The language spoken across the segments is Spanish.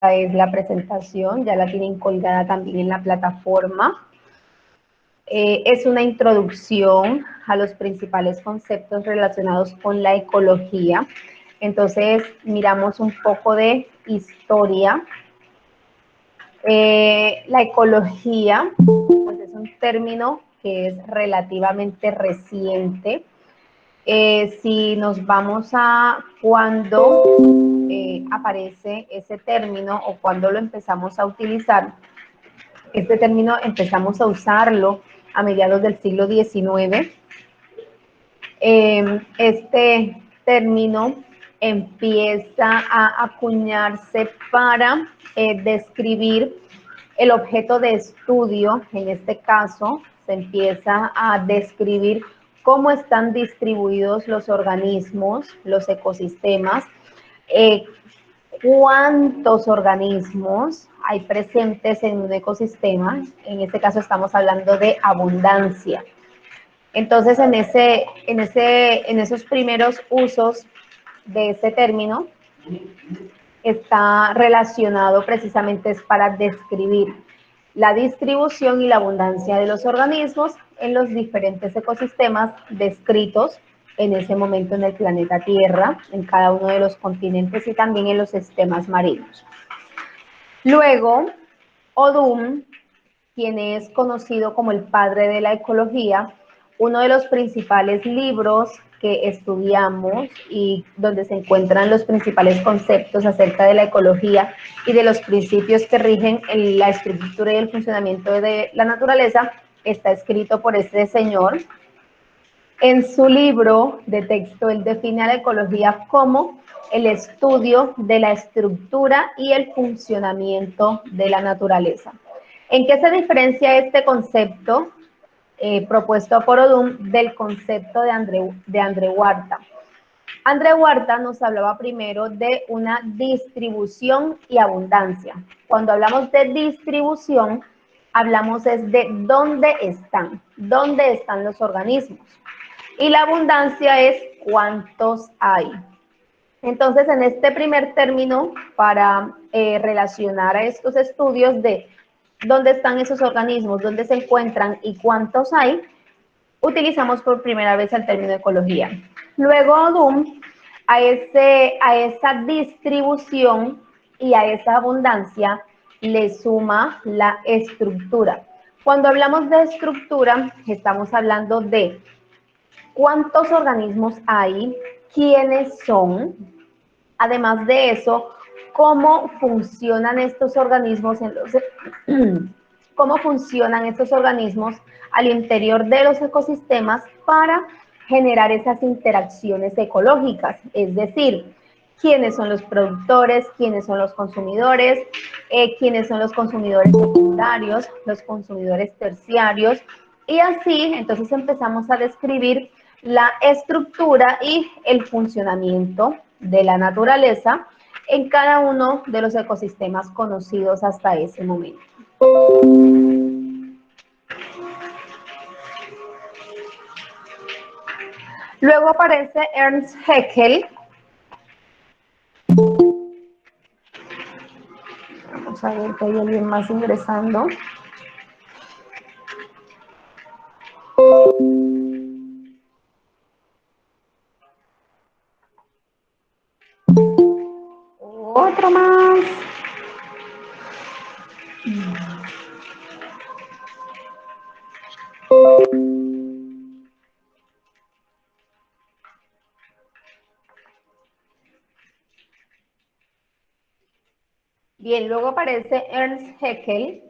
Esta es la presentación, ya la tienen colgada también en la plataforma. Es una introducción a los principales conceptos relacionados con la ecología. Entonces, miramos un poco de historia. La ecología, pues es un término que es relativamente reciente. Si nos vamos a cuando aparece ese término o cuando lo empezamos a utilizar, este término empezamos a usarlo a mediados del siglo XIX. Este término empieza a acuñarse para describir el objeto de estudio. En este caso, se empieza a describir cómo están distribuidos los organismos, los ecosistemas, cuántos organismos hay presentes en un ecosistema. En este caso estamos hablando de abundancia. Entonces, en esos primeros usos de ese término, está relacionado precisamente es para describir la distribución y la abundancia de los organismos en los diferentes ecosistemas descritos en ese momento en el planeta Tierra, en cada uno de los continentes y también en los sistemas marinos. Luego, Odum, quien es conocido como el padre de la ecología, uno de los principales libros que estudiamos y donde se encuentran los principales conceptos acerca de la ecología y de los principios que rigen la estructura y el funcionamiento de la naturaleza, está escrito por este señor. En su libro de texto, él define a la ecología como el estudio de la estructura y el funcionamiento de la naturaleza. ¿En qué se diferencia este concepto propuesto por Odum del concepto de André Huerta? André Huerta nos hablaba primero de una distribución y abundancia. Cuando hablamos de distribución, hablamos es de dónde están los organismos. Y la abundancia es cuántos hay. Entonces, en este primer término, para relacionar a estos estudios de dónde están esos organismos, dónde se encuentran y cuántos hay, utilizamos por primera vez el término ecología. Luego, Odum, a esa distribución y a esa abundancia le suma la estructura. Cuando hablamos de estructura, estamos hablando de cuántos organismos hay, quiénes son, además de eso, cómo funcionan estos organismos cómo funcionan estos organismos al interior de los ecosistemas para generar esas interacciones ecológicas, es decir, quiénes son los productores, quiénes son los consumidores, quiénes son los consumidores secundarios, los consumidores terciarios, y así entonces empezamos a describir la estructura y el funcionamiento de la naturaleza en cada uno de los ecosistemas conocidos hasta ese momento. Luego aparece Ernst Haeckel. Vamos a ver que hay alguien más ingresando. Otro más. Bien, luego aparece Ernst Haeckel.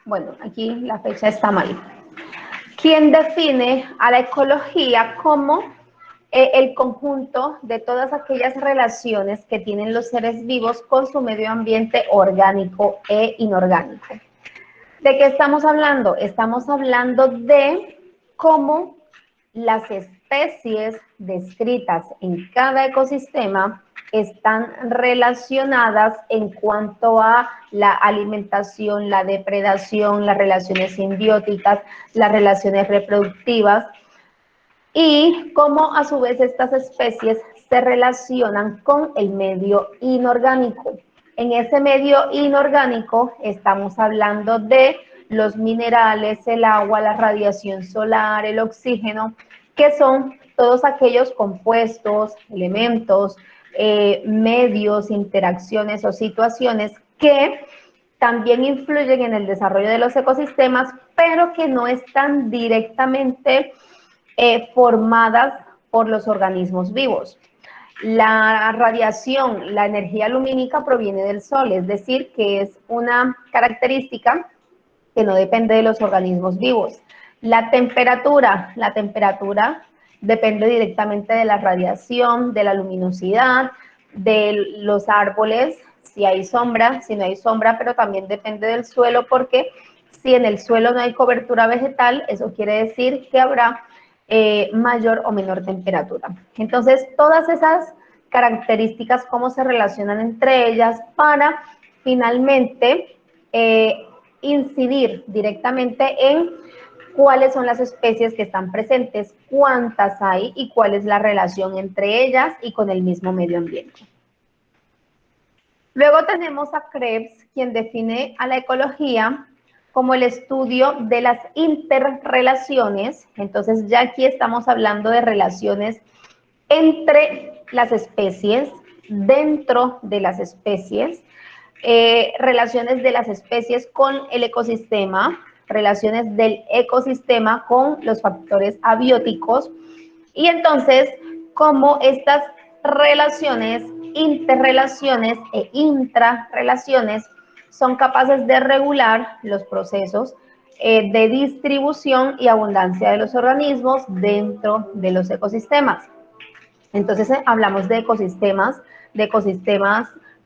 Bueno, aquí la fecha está mal. Quien define a la ecología como el conjunto de todas aquellas relaciones que tienen los seres vivos con su medio ambiente orgánico e inorgánico. ¿De qué estamos hablando? Estamos hablando de cómo las especies descritas en cada ecosistema están relacionadas en cuanto a la alimentación, la depredación, las relaciones simbióticas, las relaciones reproductivas, y cómo a su vez estas especies se relacionan con el medio inorgánico. En ese medio inorgánico estamos hablando de los minerales, el agua, la radiación solar, el oxígeno, que son todos aquellos compuestos, elementos, medios, interacciones o situaciones que también influyen en el desarrollo de los ecosistemas, pero que no están directamente formadas por los organismos vivos. La radiación, la energía lumínica proviene del Sol, es decir, que es una característica que no depende de los organismos vivos. La temperatura depende directamente de la radiación, de la luminosidad, de los árboles, si hay sombra, si no hay sombra, pero también depende del suelo, porque si en el suelo no hay cobertura vegetal, eso quiere decir que habrá mayor o menor temperatura. Entonces, todas esas características, cómo se relacionan entre ellas para finalmente incidir directamente en cuáles son las especies que están presentes, cuántas hay y cuál es la relación entre ellas y con el mismo medio ambiente. Luego tenemos a Krebs, quien define a la ecología como el estudio de las interrelaciones. Entonces ya aquí estamos hablando de relaciones entre las especies, dentro de las especies, relaciones de las especies con el ecosistema, relaciones del ecosistema con los factores abióticos, y entonces cómo estas relaciones, interrelaciones e intrarrelaciones son capaces de regular los procesos de distribución y abundancia de los organismos dentro de los ecosistemas. Entonces hablamos de ecosistemas,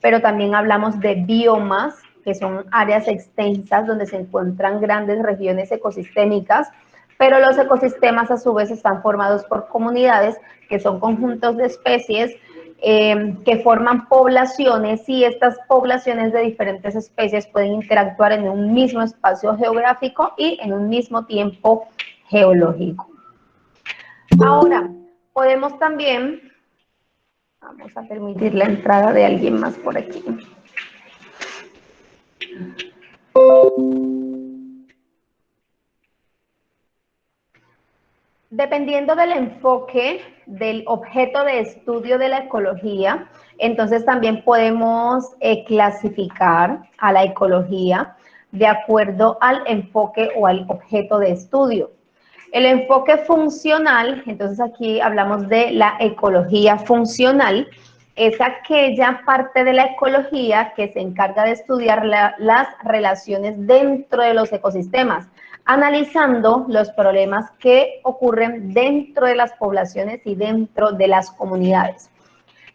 pero también hablamos de biomas, que son áreas extensas donde se encuentran grandes regiones ecosistémicas, pero los ecosistemas a su vez están formados por comunidades, que son conjuntos de especies que forman poblaciones, y estas poblaciones de diferentes especies pueden interactuar en un mismo espacio geográfico y en un mismo tiempo geológico. Ahora, podemos también, vamos a permitir la entrada de alguien más por aquí. Dependiendo del enfoque del objeto de estudio de la ecología, entonces también podemos clasificar a la ecología de acuerdo al enfoque o al objeto de estudio. El enfoque funcional, entonces aquí hablamos de la ecología funcional, es aquella parte de la ecología que se encarga de estudiar las relaciones dentro de los ecosistemas, analizando los problemas que ocurren dentro de las poblaciones y dentro de las comunidades.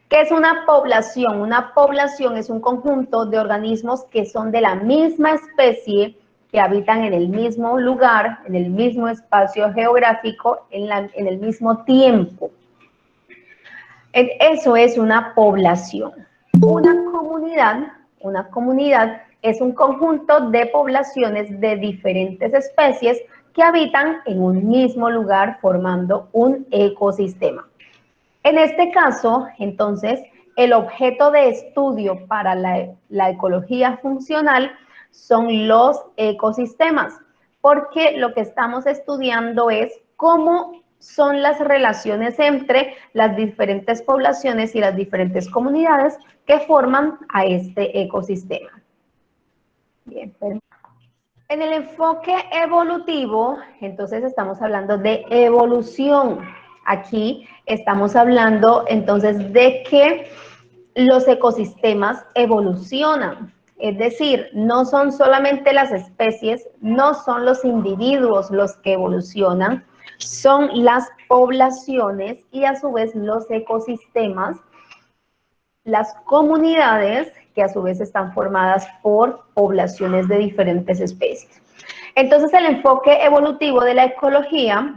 ¿Qué es una población? Una población es un conjunto de organismos que son de la misma especie, que habitan en el mismo lugar, en el mismo espacio geográfico, en el mismo tiempo. Eso es una población. Una comunidad es un conjunto de poblaciones de diferentes especies que habitan en un mismo lugar formando un ecosistema. En este caso, entonces, el objeto de estudio para la ecología funcional son los ecosistemas, porque lo que estamos estudiando es cómo son las relaciones entre las diferentes poblaciones y las diferentes comunidades que forman a este ecosistema. Bien, en el enfoque evolutivo, entonces estamos hablando de evolución. Aquí estamos hablando entonces de que los ecosistemas evolucionan. Es decir, no son solamente las especies, no son los individuos los que evolucionan, son las poblaciones y a su vez los ecosistemas, las comunidades, que a su vez están formadas por poblaciones de diferentes especies. Entonces, el enfoque evolutivo de la ecología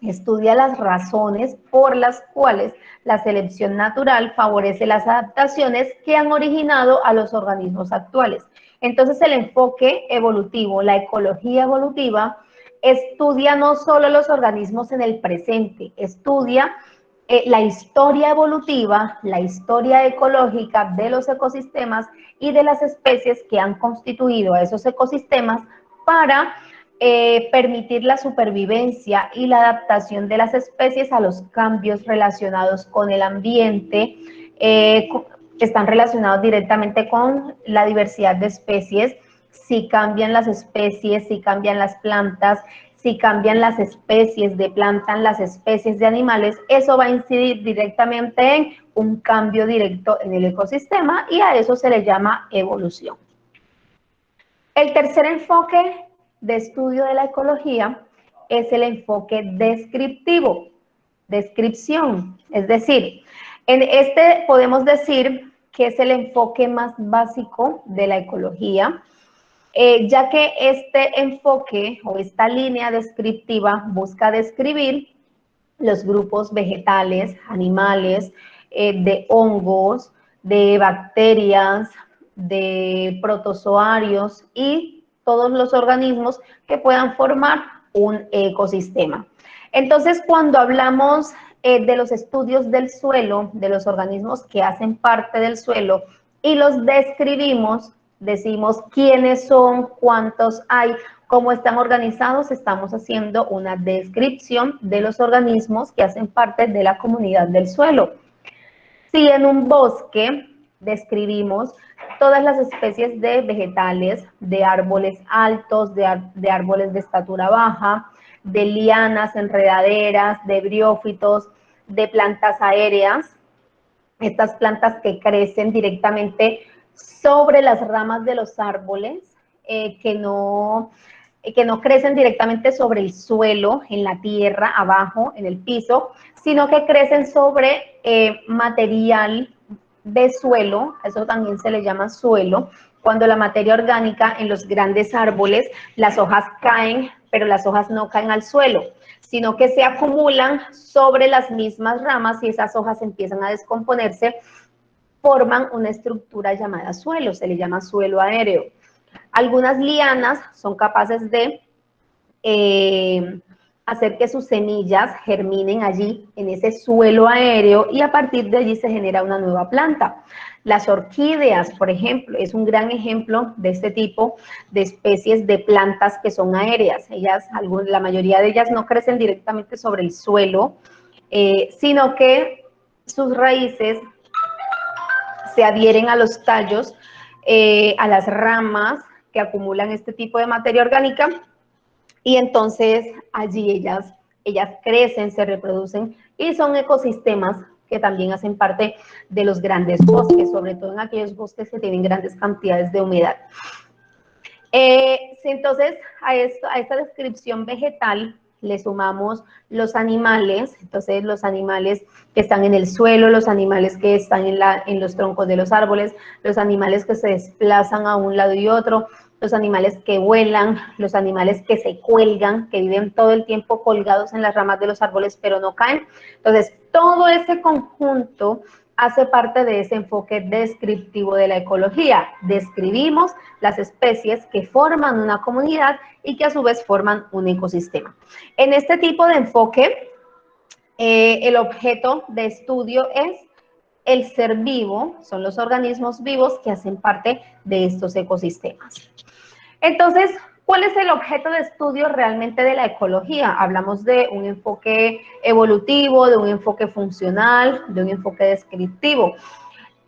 estudia las razones por las cuales la selección natural favorece las adaptaciones que han originado a los organismos actuales. Entonces, el enfoque evolutivo, la ecología evolutiva, estudia no solo los organismos en el presente, estudia la historia evolutiva, la historia ecológica de los ecosistemas y de las especies que han constituido a esos ecosistemas para permitir la supervivencia y la adaptación de las especies a los cambios relacionados con el ambiente, están relacionados directamente con la diversidad de especies. Si cambian las especies, si cambian las plantas, si cambian las especies de plantas, las especies de animales, eso va a incidir directamente en un cambio directo en el ecosistema y a eso se le llama evolución. El tercer enfoque de estudio de la ecología es el enfoque descriptivo, descripción, es decir, en este podemos decir que es el enfoque más básico de la ecología, ya que este enfoque o esta línea descriptiva busca describir los grupos vegetales, animales, de hongos, de bacterias, de protozoarios y todos los organismos que puedan formar un ecosistema. Entonces, cuando hablamos de los estudios del suelo, de los organismos que hacen parte del suelo y los describimos, decimos quiénes son, cuántos hay, cómo están organizados, estamos haciendo una descripción de los organismos que hacen parte de la comunidad del suelo. Si en un bosque describimos todas las especies de vegetales, de árboles altos, de árboles de estatura baja, de lianas, enredaderas, de briófitos, de plantas aéreas, estas plantas que crecen directamente sobre las ramas de los árboles, que no crecen directamente sobre el suelo, en la tierra, abajo, en el piso, sino que crecen sobre material de suelo, eso también se le llama suelo, cuando la materia orgánica en los grandes árboles, las hojas caen, pero las hojas no caen al suelo, sino que se acumulan sobre las mismas ramas y esas hojas empiezan a descomponerse, forman una estructura llamada suelo, se le llama suelo aéreo. Algunas lianas son capaces de hacer que sus semillas germinen allí en ese suelo aéreo y a partir de allí se genera una nueva planta. Las orquídeas, por ejemplo, es un gran ejemplo de este tipo de especies de plantas que son aéreas. La mayoría de ellas no crecen directamente sobre el suelo, sino que sus raíces se adhieren a los tallos, a las ramas que acumulan este tipo de materia orgánica y entonces allí ellas crecen, se reproducen y son ecosistemas que también hacen parte de los grandes bosques, sobre todo en aquellos bosques que tienen grandes cantidades de humedad. Entonces, a esta descripción vegetal le sumamos los animales, entonces los animales que están en el suelo, los animales que están en los troncos de los árboles, los animales que se desplazan a un lado y otro, los animales que vuelan, los animales que se cuelgan, que viven todo el tiempo colgados en las ramas de los árboles pero no caen. Entonces, todo ese conjunto hace parte de ese enfoque descriptivo de la ecología. Describimos las especies que forman una comunidad y que a su vez forman un ecosistema. En este tipo de enfoque, el objeto de estudio es el ser vivo, son los organismos vivos que hacen parte de estos ecosistemas. Entonces, ¿cuál es el objeto de estudio realmente de la ecología? Hablamos de un enfoque evolutivo, de un enfoque funcional, de un enfoque descriptivo.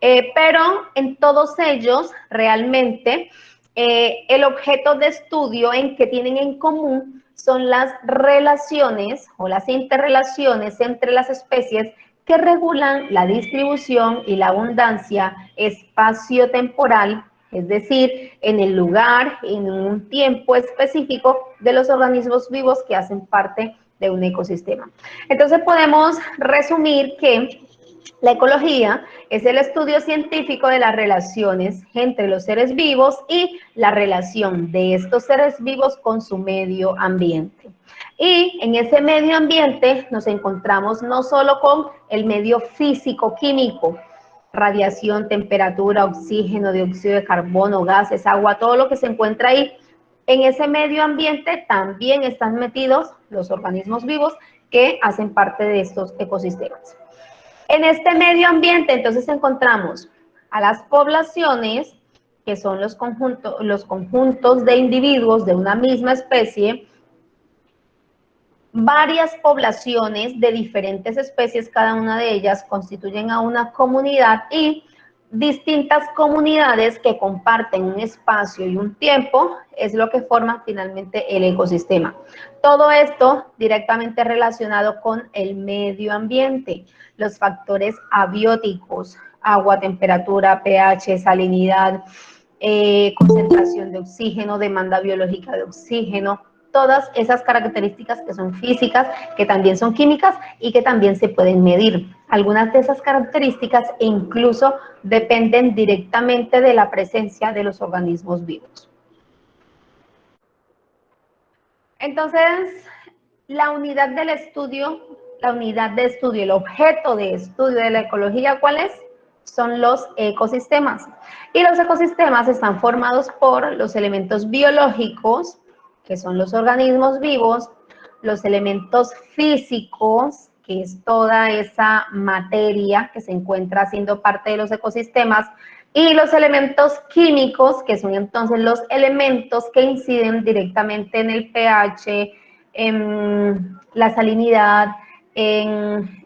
Pero en todos ellos, realmente, el objeto de estudio en que tienen en común son las relaciones o las interrelaciones entre las especies que regulan la distribución y la abundancia espacio-temporal, es decir, en el lugar, en un tiempo específico de los organismos vivos que hacen parte de un ecosistema. Entonces podemos resumir que la ecología es el estudio científico de las relaciones entre los seres vivos y la relación de estos seres vivos con su medio ambiente. Y en ese medio ambiente nos encontramos no solo con el medio físico-químico, radiación, temperatura, oxígeno, dióxido de carbono, gases, agua, todo lo que se encuentra ahí. En ese medio ambiente también están metidos los organismos vivos que hacen parte de estos ecosistemas. En este medio ambiente, entonces, encontramos a las poblaciones, que son los conjuntos de individuos de una misma especie, varias poblaciones de diferentes especies, cada una de ellas constituyen a una comunidad y distintas comunidades que comparten un espacio y un tiempo es lo que forma finalmente el ecosistema. Todo esto directamente relacionado con el medio ambiente, los factores abióticos, agua, temperatura, pH, salinidad, concentración de oxígeno, demanda biológica de oxígeno, todas esas características que son físicas, que también son químicas y que también se pueden medir. Algunas de esas características incluso dependen directamente de la presencia de los organismos vivos. Entonces, la unidad del estudio, el objeto de estudio de la ecología, ¿cuál es? Son los ecosistemas. Y los ecosistemas están formados por los elementos biológicos, que son los organismos vivos, los elementos físicos, que es toda esa materia que se encuentra siendo parte de los ecosistemas, y los elementos químicos, que son entonces los elementos que inciden directamente en el pH, en la salinidad, en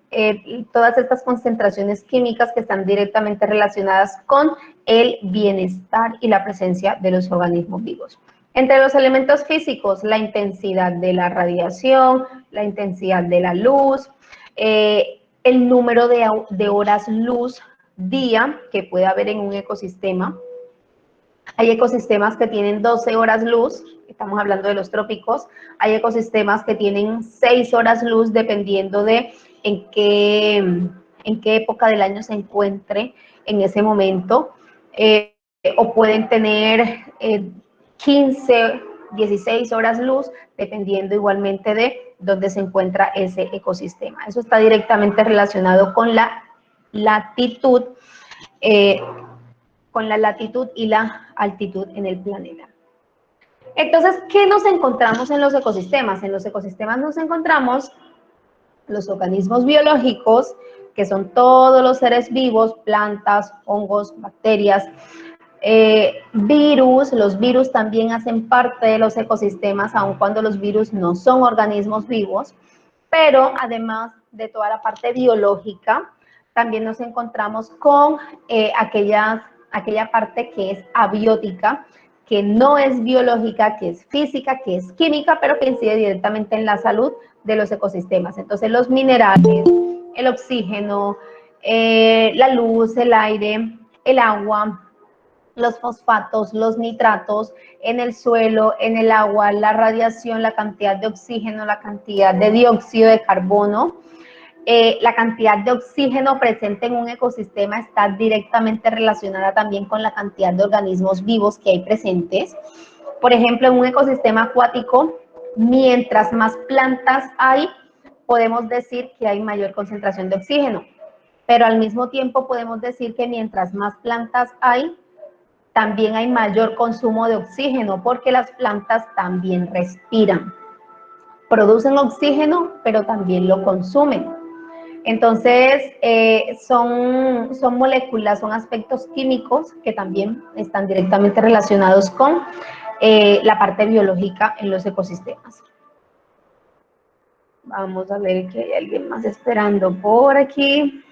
todas estas concentraciones químicas que están directamente relacionadas con el bienestar y la presencia de los organismos vivos. Entre los elementos físicos, la intensidad de la radiación, la intensidad de la luz, el número de horas luz día que puede haber en un ecosistema. Hay ecosistemas que tienen 12 horas luz, estamos hablando de los trópicos. Hay ecosistemas que tienen 6 horas luz dependiendo de en qué época del año se encuentre en ese momento. O pueden tener 15, 16 horas luz, dependiendo igualmente de dónde se encuentra ese ecosistema. Eso está directamente relacionado con la latitud, y la altitud en el planeta. Entonces, ¿qué nos encontramos en los ecosistemas? En los ecosistemas nos encontramos los organismos biológicos, que son todos los seres vivos, plantas, hongos, bacterias, virus. Los virus también hacen parte de los ecosistemas, aun cuando los virus no son organismos vivos, pero además de toda la parte biológica, también nos encontramos con aquella parte que es abiótica, que no es biológica, que es física, que es química, pero que incide directamente en la salud de los ecosistemas. Entonces, los minerales, el oxígeno, la luz, el aire, el agua, los fosfatos, los nitratos en el suelo, en el agua, la radiación, la cantidad de oxígeno, la cantidad de dióxido de carbono, la cantidad de oxígeno presente en un ecosistema está directamente relacionada también con la cantidad de organismos vivos que hay presentes. Por ejemplo, en un ecosistema acuático, mientras más plantas hay, podemos decir que hay mayor concentración de oxígeno, pero al mismo tiempo podemos decir que mientras más plantas hay, también hay mayor consumo de oxígeno, porque las plantas también respiran. Producen oxígeno, pero también lo consumen. Entonces, son moléculas, son aspectos químicos que también están directamente relacionados con la parte biológica en los ecosistemas. Vamos a ver que hay alguien más esperando por aquí.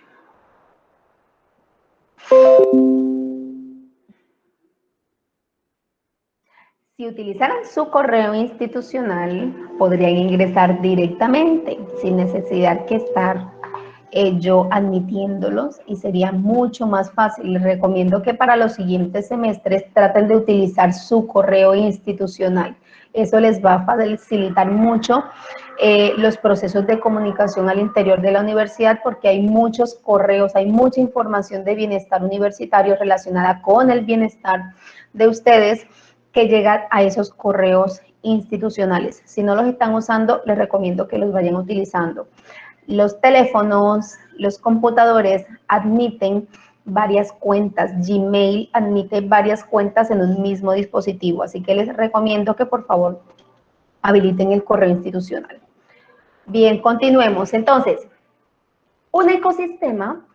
Si utilizaran su correo institucional, podrían ingresar directamente, sin necesidad que estar yo admitiéndolos, y sería mucho más fácil. Les recomiendo que para los siguientes semestres traten de utilizar su correo institucional. Eso les va a facilitar mucho los procesos de comunicación al interior de la universidad, porque hay muchos correos, hay mucha información de bienestar universitario relacionada con el bienestar de ustedes que llega a esos correos institucionales. Si no los están usando, les recomiendo que los vayan utilizando. Los teléfonos, los computadores admiten varias cuentas. Gmail admite varias cuentas en un mismo dispositivo, así que les recomiendo que por favor habiliten el correo institucional. Bien, continuemos. Entonces, Un ecosistema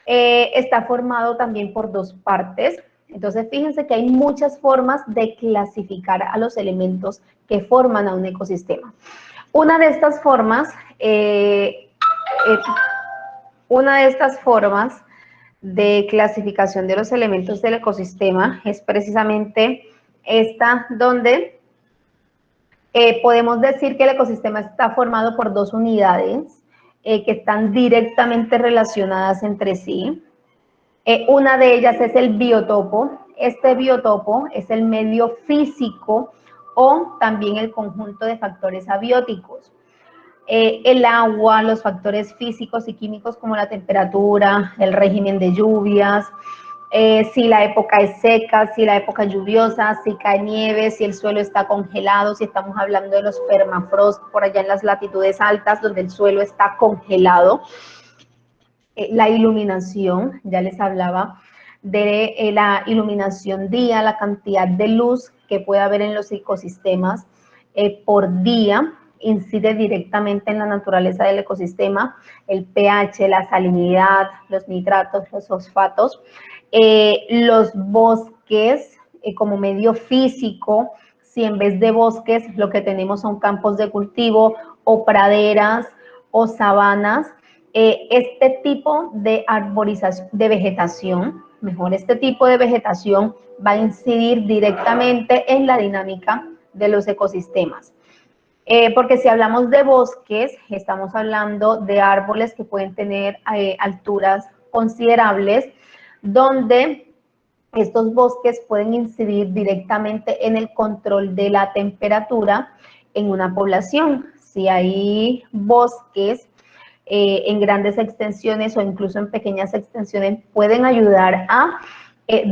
está formado también por dos partes. Entonces, fíjense que hay muchas formas de clasificar a los elementos que forman a un ecosistema. Una de estas formas de clasificación de los elementos del ecosistema es precisamente esta, donde podemos decir que el ecosistema está formado por dos unidades que están directamente relacionadas entre sí. Una de ellas es el biotopo. Este biotopo es el medio físico o también el conjunto de factores abióticos. El agua, los factores físicos y químicos como la temperatura, el régimen de lluvias, si la época es seca, si la época es lluviosa, si cae nieve, si el suelo está congelado, si estamos hablando de los permafrost por allá en las latitudes altas donde el suelo está congelado. La iluminación, ya les hablaba de la iluminación día, la cantidad de luz que puede haber en los ecosistemas por día, incide directamente en la naturaleza del ecosistema, el pH, la salinidad, los nitratos, los fosfatos, los bosques como medio físico, si en vez de bosques lo que tenemos son campos de cultivo o praderas o sabanas, este tipo de arborización, de vegetación, este tipo de vegetación va a incidir directamente en la dinámica de los ecosistemas. Porque si hablamos de bosques, estamos hablando de árboles que pueden tener alturas considerables, donde estos bosques pueden incidir directamente en el control de la temperatura en una población. Si hay bosques en grandes extensiones o incluso en pequeñas extensiones, pueden ayudar a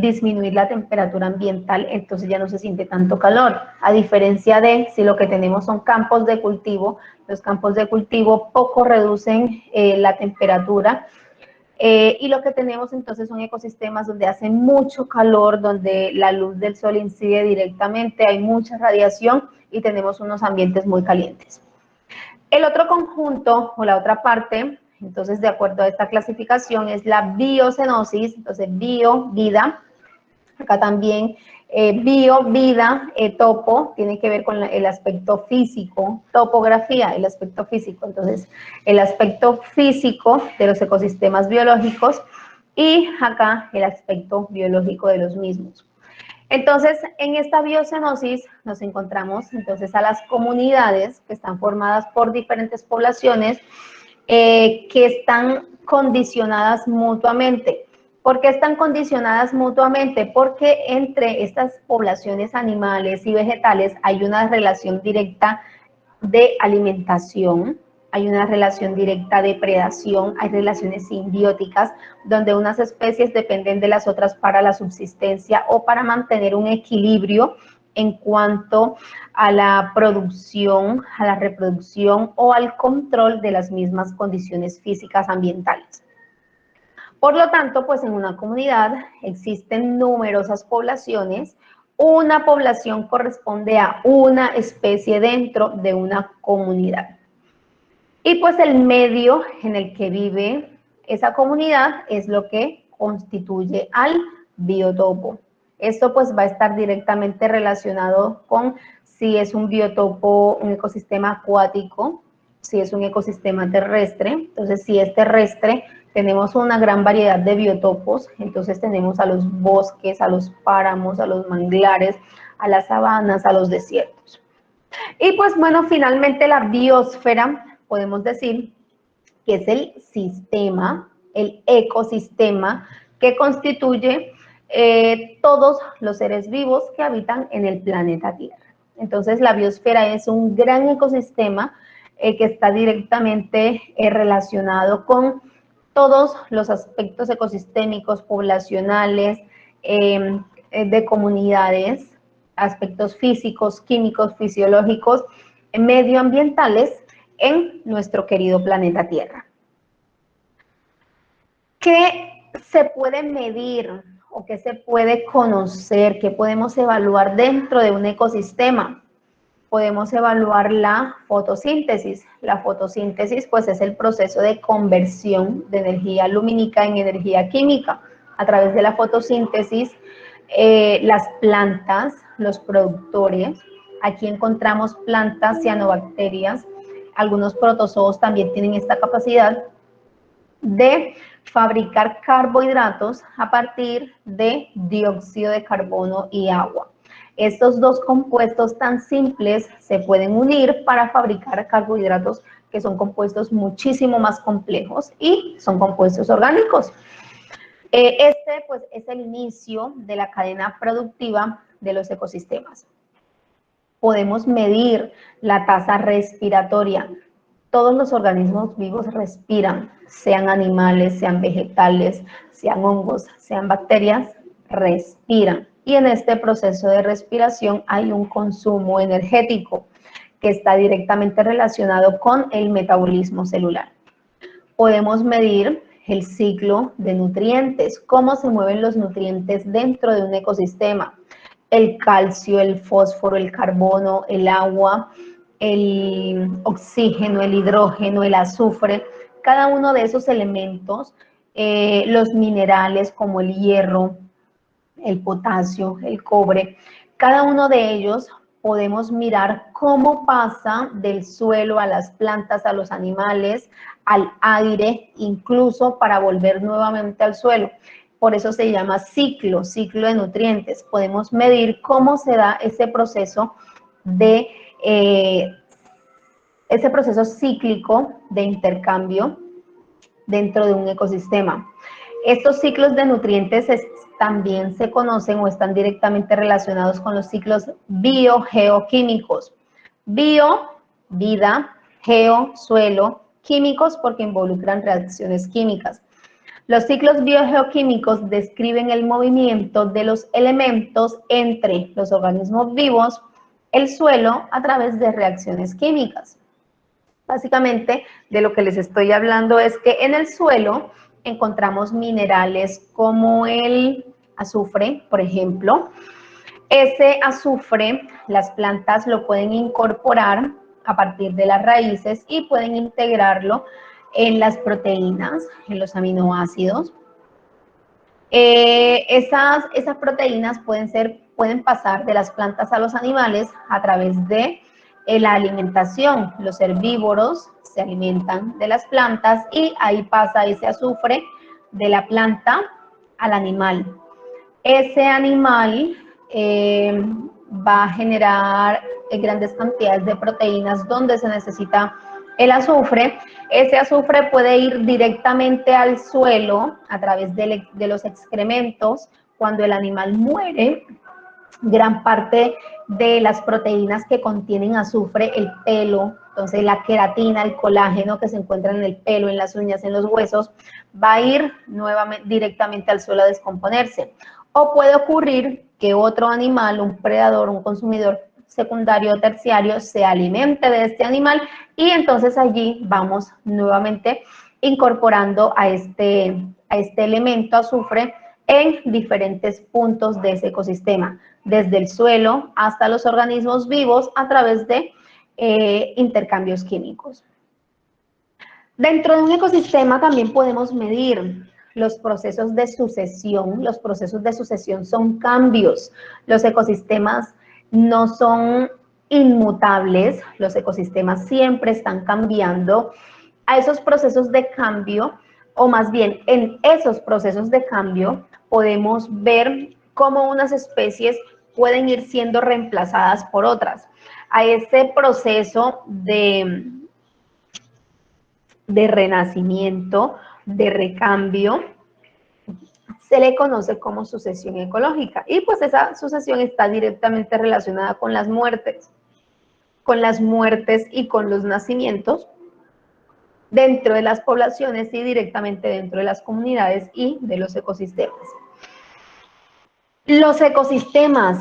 disminuir la temperatura ambiental, entonces ya no se siente tanto calor, a diferencia de si lo que tenemos son campos de cultivo. Los campos de cultivo poco reducen la temperatura, y lo que tenemos entonces son ecosistemas donde hace mucho calor, donde la luz del sol incide directamente, hay mucha radiación y tenemos unos ambientes muy calientes. El otro conjunto o la otra parte, entonces de acuerdo a esta clasificación, es la biocenosis. Entonces bio, vida, acá también bio, vida, topo, tiene que ver con el aspecto físico, topografía, el aspecto físico. Entonces el aspecto físico de los ecosistemas biológicos y acá el aspecto biológico de los mismos. Entonces, en esta biocenosis nos encontramos entonces a las comunidades que están formadas por diferentes poblaciones que están condicionadas mutuamente. ¿Por qué están condicionadas mutuamente? Porque entre estas poblaciones animales y vegetales hay una relación directa de alimentación, hay una relación directa de predación, hay relaciones simbióticas donde unas especies dependen de las otras para la subsistencia o para mantener un equilibrio en cuanto a la producción, a la reproducción o al control de las mismas condiciones físicas ambientales. Por lo tanto, pues en una comunidad existen numerosas poblaciones. Una población corresponde a una especie dentro de una comunidad. Y pues el medio en el que vive esa comunidad es lo que constituye al biotopo. Esto pues va a estar directamente relacionado con si es un biotopo, un ecosistema acuático, si es un ecosistema terrestre. Entonces, si es terrestre, tenemos una gran variedad de biotopos. Entonces, tenemos a los bosques, a los páramos, a los manglares, a las sabanas, a los desiertos. Y pues bueno, finalmente la biosfera, podemos decir que es el sistema, el ecosistema que constituye todos los seres vivos que habitan en el planeta Tierra. Entonces la biosfera es un gran ecosistema que está directamente relacionado con todos los aspectos ecosistémicos, poblacionales, de comunidades, aspectos físicos, químicos, fisiológicos, medioambientales en nuestro querido planeta Tierra. ¿Qué se puede medir o qué se puede conocer, qué podemos evaluar dentro de un ecosistema? podemos evaluar la fotosíntesis. La fotosíntesis, pues, es el proceso de conversión de energía lumínica en energía química. A través de la fotosíntesis, las plantas, los productores, aquí encontramos plantas cianobacterias, algunos protozoos también tienen esta capacidad de fabricar carbohidratos a partir de dióxido de carbono y agua. Estos dos compuestos tan simples se pueden unir para fabricar carbohidratos que son compuestos muchísimo más complejos y son compuestos orgánicos. Este, pues, es el inicio de la cadena productiva de los ecosistemas. Podemos medir la tasa respiratoria. Todos los organismos vivos respiran, sean animales, sean vegetales, sean hongos, sean bacterias, respiran. Y en este proceso de respiración hay un consumo energético que está directamente relacionado con el metabolismo celular. Podemos medir el ciclo de nutrientes, cómo se mueven los nutrientes dentro de un ecosistema. El calcio, el fósforo, el carbono, el agua, el oxígeno, el hidrógeno, el azufre, cada uno de esos elementos, los minerales como el hierro, el potasio, el cobre, cada uno de ellos podemos mirar cómo pasa del suelo a las plantas, a los animales, al aire, incluso para volver nuevamente al suelo. Por eso se llama ciclo de nutrientes. Podemos medir cómo se da ese proceso cíclico de intercambio dentro de un ecosistema. Estos ciclos de nutrientes también se conocen o están directamente relacionados con los ciclos biogeoquímicos. Bio, vida, geo, suelo, químicos porque involucran reacciones químicas. Los ciclos biogeoquímicos describen el movimiento de los elementos entre los organismos vivos, el suelo, a través de reacciones químicas. Básicamente, de lo que les estoy hablando es que en el suelo encontramos minerales como el azufre, por ejemplo. Ese azufre, las plantas lo pueden incorporar a partir de las raíces y pueden integrarlo en las proteínas, en los aminoácidos. Esas proteínas pueden pasar de las plantas a los animales a través de la alimentación. Los herbívoros se alimentan de las plantas y ahí pasa ese azufre de la planta al animal. Ese animal va a generar grandes cantidades de proteínas donde se necesita el azufre. Ese azufre puede ir directamente al suelo a través de los excrementos. Cuando el animal muere, gran parte de las proteínas que contienen azufre, el pelo, entonces la queratina, el colágeno que se encuentra en el pelo, en las uñas, en los huesos, va a ir nuevamente directamente al suelo a descomponerse. O puede ocurrir que otro animal, un predador, un consumidor secundario o terciario, se alimente de este animal y entonces allí vamos nuevamente incorporando a este elemento azufre en diferentes puntos de ese ecosistema, desde el suelo hasta los organismos vivos a través de intercambios químicos. Dentro de un ecosistema también podemos medir los procesos de sucesión. Los procesos de sucesión son cambios. Los ecosistemas no son inmutables, los ecosistemas siempre están cambiando. A esos procesos de cambio, o más bien en esos procesos de cambio, podemos ver cómo unas especies pueden ir siendo reemplazadas por otras. A ese proceso de renacimiento, de recambio, se le conoce como sucesión ecológica. Y pues esa sucesión está directamente relacionada con las muertes y con los nacimientos dentro de las poblaciones y directamente dentro de las comunidades y de los ecosistemas. Los ecosistemas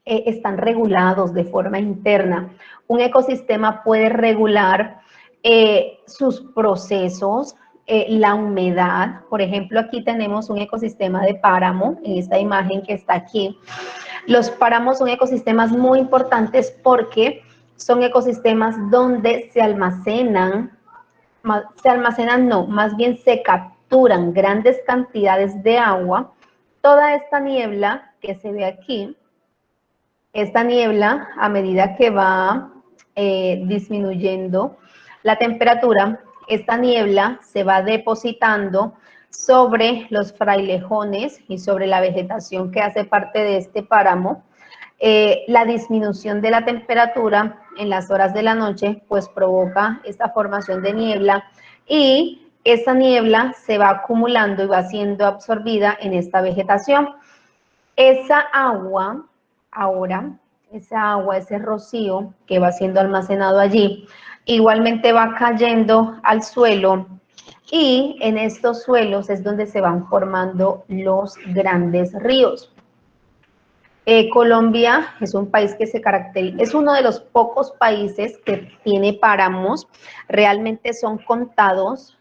están regulados de forma interna. Un ecosistema puede regular sus procesos, la humedad. Por ejemplo, aquí tenemos un ecosistema de páramo, en esta imagen que está aquí. Los páramos son ecosistemas muy importantes porque son ecosistemas donde más bien se capturan grandes cantidades de agua. Toda esta niebla que se ve aquí, esta niebla, a medida que va disminuyendo la temperatura, esta niebla se va depositando sobre los frailejones y sobre la vegetación que hace parte de este páramo. La disminución de la temperatura en las horas de la noche pues provoca esta formación de niebla y esa niebla se va acumulando y va siendo absorbida en esta vegetación. Esa agua, ahora, ese rocío que va siendo almacenado allí, igualmente va cayendo al suelo y en estos suelos es donde se van formando los grandes ríos. Colombia es un país que se caracteriza, es uno de los pocos países que tiene páramos, realmente son contados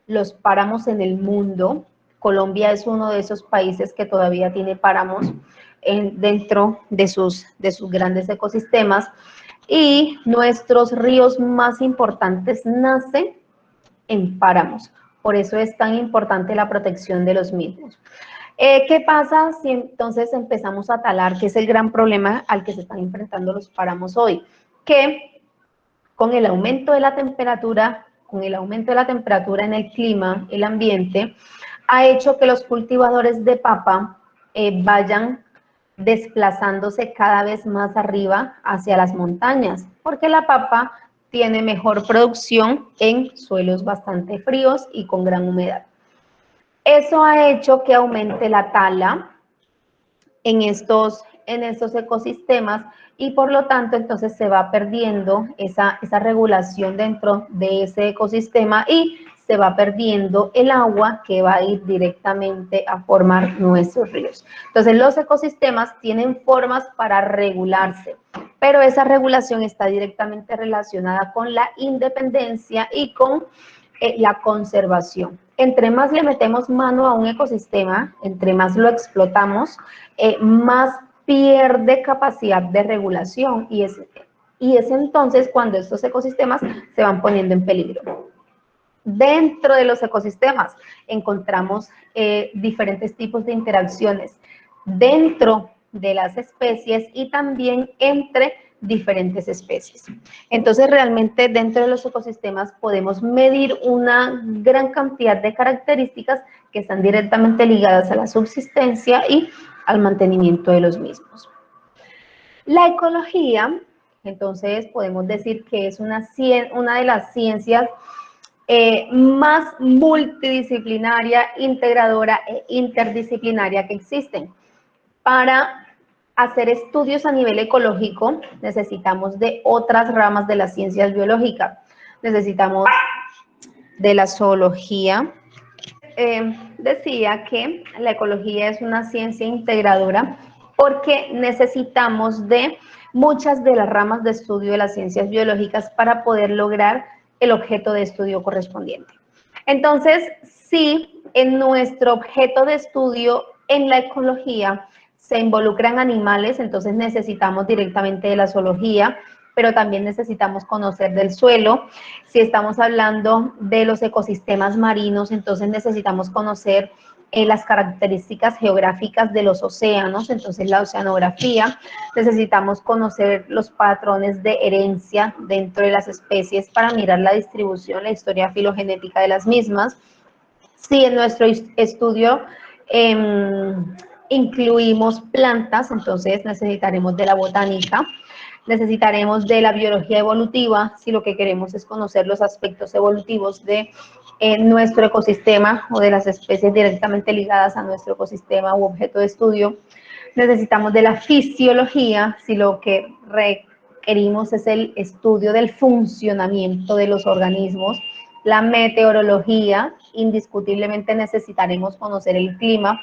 los páramos en el mundo. Colombia es uno de esos países que todavía tiene páramos dentro de sus grandes ecosistemas y nuestros ríos más importantes nacen en páramos, por eso es tan importante la protección de los mismos. ¿Qué pasa si entonces empezamos a talar? Que es el gran problema al que se están enfrentando los páramos hoy, que con el aumento de la temperatura, en el clima, el ambiente, ha hecho que los cultivadores de papa vayan desplazándose cada vez más arriba hacia las montañas, porque la papa tiene mejor producción en suelos bastante fríos y con gran humedad. Eso ha hecho que aumente la tala en estos ecosistemas y por lo tanto entonces se va perdiendo esa regulación dentro de ese ecosistema y se va perdiendo el agua que va a ir directamente a formar nuestros ríos. Entonces los ecosistemas tienen formas para regularse, pero esa regulación está directamente relacionada con la independencia y con la conservación. Entre más le metemos mano a un ecosistema, entre más lo explotamos, más pierde capacidad de regulación y es entonces cuando estos ecosistemas se van poniendo en peligro. Dentro de los ecosistemas encontramos diferentes tipos de interacciones dentro de las especies y también entre diferentes especies. Entonces, realmente dentro de los ecosistemas podemos medir una gran cantidad de características que están directamente ligadas a la subsistencia y al mantenimiento de los mismos. La ecología, entonces, podemos decir que es una de las ciencias más multidisciplinaria, integradora e interdisciplinaria que existen. Para hacer estudios a nivel ecológico necesitamos de otras ramas de las ciencias biológicas. Necesitamos de la zoología. Decía que la ecología es una ciencia integradora porque necesitamos de muchas de las ramas de estudio de las ciencias biológicas para poder lograr el objeto de estudio correspondiente. Entonces, si en nuestro objeto de estudio en la ecología se involucran animales, entonces necesitamos directamente de la zoología, pero también necesitamos conocer del suelo. Si estamos hablando de los ecosistemas marinos, entonces necesitamos conocer las características geográficas de los océanos, entonces la oceanografía. Necesitamos conocer los patrones de herencia dentro de las especies para mirar la distribución, la historia filogenética de las mismas. Si en nuestro estudio incluimos plantas, entonces necesitaremos de la botánica. Necesitaremos de la biología evolutiva, si lo que queremos es conocer los aspectos evolutivos de nuestro ecosistema o de las especies directamente ligadas a nuestro ecosistema u objeto de estudio. Necesitamos de la fisiología, si lo que requerimos es el estudio del funcionamiento de los organismos. La meteorología, indiscutiblemente necesitaremos conocer el clima.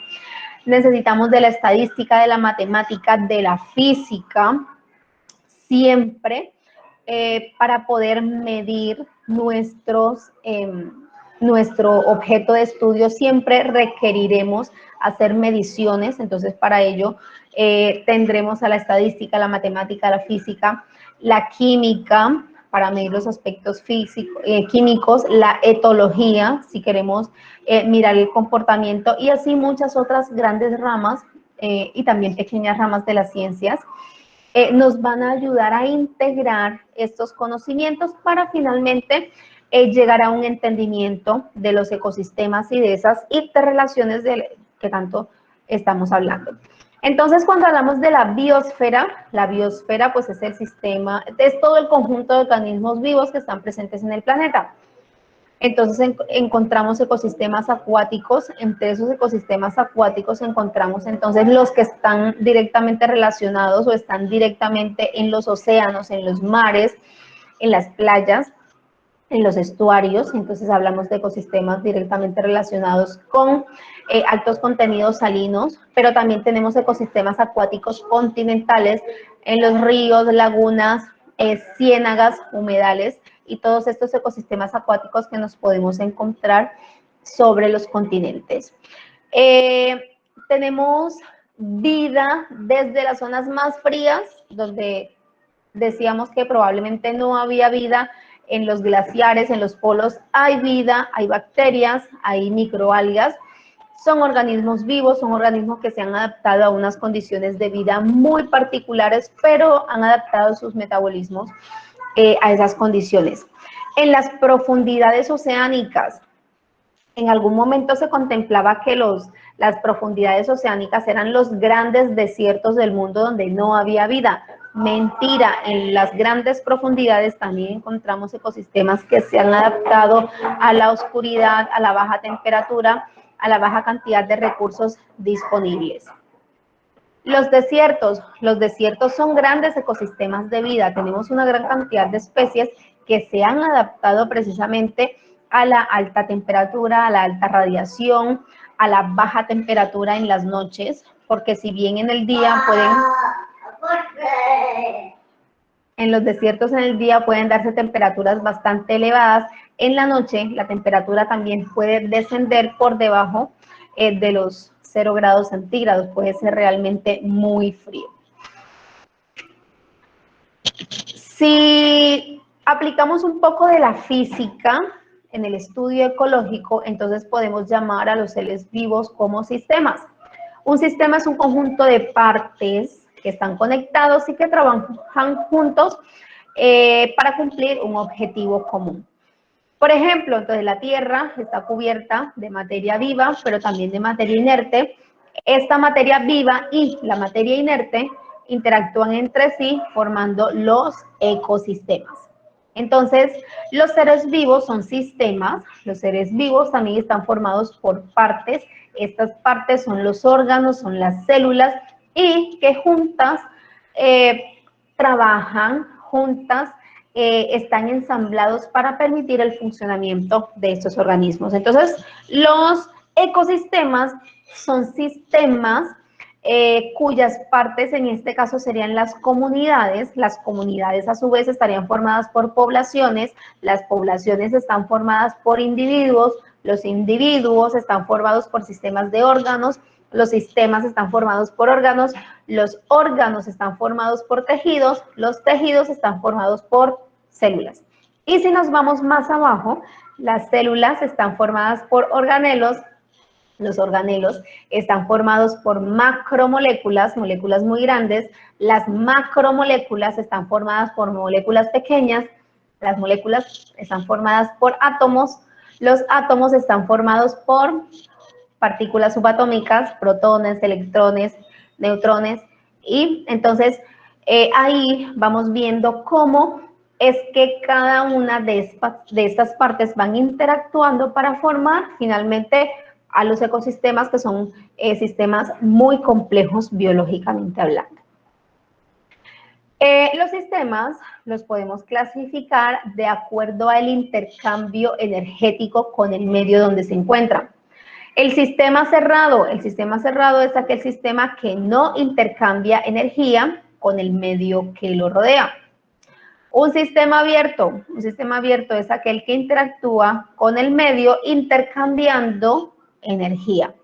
Necesitamos de la estadística, de la matemática, de la física, siempre para poder medir nuestros nuestro objeto de estudio, siempre requeriremos hacer mediciones. Entonces, para ello tendremos a la estadística, la matemática, la física, la química, para medir los aspectos físicos, químicos, la etología, si queremos mirar el comportamiento, y así muchas otras grandes ramas y también pequeñas ramas de las ciencias. Nos van a ayudar a integrar estos conocimientos para finalmente llegar a un entendimiento de los ecosistemas y de esas interrelaciones que tanto estamos hablando. Entonces, cuando hablamos de la biosfera pues es el sistema, es todo el conjunto de organismos vivos que están presentes en el planeta. Entonces encontramos ecosistemas acuáticos. Entre esos ecosistemas acuáticos encontramos entonces los que están directamente relacionados o están directamente en los océanos, en los mares, en las playas, en los estuarios. Entonces hablamos de ecosistemas directamente relacionados con altos contenidos salinos, pero también tenemos ecosistemas acuáticos continentales en los ríos, lagunas, ciénagas, humedales, y todos estos ecosistemas acuáticos que nos podemos encontrar sobre los continentes. Tenemos vida desde las zonas más frías, donde decíamos que probablemente no había vida. En los glaciares, en los polos, hay vida, hay bacterias, hay microalgas. Son organismos vivos, son organismos que se han adaptado a unas condiciones de vida muy particulares, pero han adaptado sus metabolismos a esas condiciones. En las profundidades oceánicas, en algún momento se contemplaba que las profundidades oceánicas eran los grandes desiertos del mundo donde no había vida. Mentira, en las grandes profundidades también encontramos ecosistemas que se han adaptado a la oscuridad, a la baja temperatura, a la baja cantidad de recursos disponibles. Los desiertos son grandes ecosistemas de vida. Tenemos una gran cantidad de especies que se han adaptado precisamente a la alta temperatura, a la alta radiación, a la baja temperatura en las noches, porque si bien en el día en los desiertos en el día pueden darse temperaturas bastante elevadas, en la noche la temperatura también puede descender por debajo de los 0 grados centígrados, puede ser realmente muy frío. Si aplicamos un poco de la física en el estudio ecológico, entonces podemos llamar a los seres vivos como sistemas. Un sistema es un conjunto de partes que están conectados y que trabajan juntos para cumplir un objetivo común. Por ejemplo, entonces la Tierra está cubierta de materia viva, pero también de materia inerte. Esta materia viva y la materia inerte interactúan entre sí formando los ecosistemas. Entonces, los seres vivos son sistemas. Los seres vivos también están formados por partes. Estas partes son los órganos, son las células, y que juntas trabajan, juntas están ensamblados para permitir el funcionamiento de estos organismos. Entonces, los ecosistemas son sistemas cuyas partes en este caso serían las comunidades. Las comunidades a su vez estarían formadas por poblaciones, las poblaciones están formadas por individuos, los individuos están formados por sistemas de órganos, los sistemas están formados por órganos, los órganos están formados por tejidos, los tejidos están formados por células. Y si nos vamos más abajo, las células están formadas por organelos. Los organelos están formados por macromoléculas, moléculas muy grandes. Las macromoléculas están formadas por moléculas pequeñas. Las moléculas están formadas por átomos. Los átomos están formados por partículas subatómicas, protones, electrones, neutrones. Y entonces ahí vamos viendo cómo es que cada una de estas partes van interactuando para formar finalmente a los ecosistemas, que son sistemas muy complejos biológicamente hablando. Los sistemas los podemos clasificar de acuerdo al intercambio energético con el medio donde se encuentran. El sistema cerrado es aquel sistema que no intercambia energía con el medio que lo rodea. Un sistema abierto es aquel que interactúa con el medio intercambiando energía.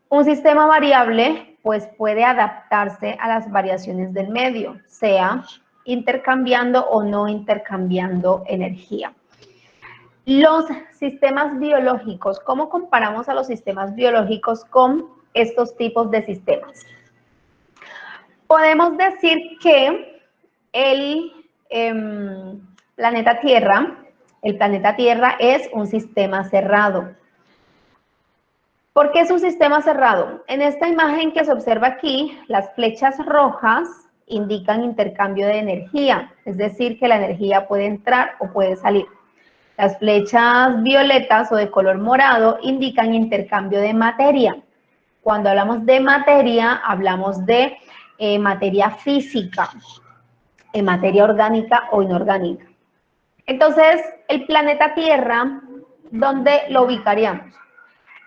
Un sistema variable, pues puede adaptarse a las variaciones del medio, sea intercambiando o no intercambiando energía. Los sistemas biológicos, ¿cómo comparamos a los sistemas biológicos con estos tipos de sistemas? Podemos decir que el planeta Tierra es un sistema cerrado. ¿Por qué es un sistema cerrado? En esta imagen que se observa aquí, las flechas rojas indican intercambio de energía, es decir, que la energía puede entrar o puede salir. Las flechas violetas o de color morado indican intercambio de materia. Cuando hablamos de materia, hablamos de materia física, materia orgánica o inorgánica. Entonces, el planeta Tierra, ¿dónde lo ubicaríamos?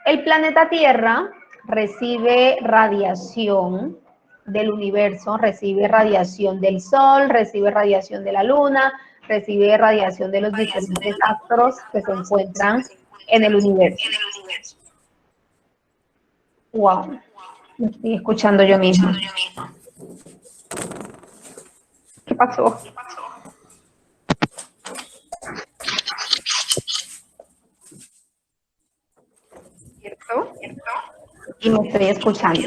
El planeta Tierra recibe radiación del universo, recibe radiación del Sol, recibe radiación de la Luna, recibe radiación de los diferentes astros que se encuentran en el universo. Wow, me estoy escuchando yo misma. ¿Qué pasó? ¿Cierto? Y me estoy escuchando.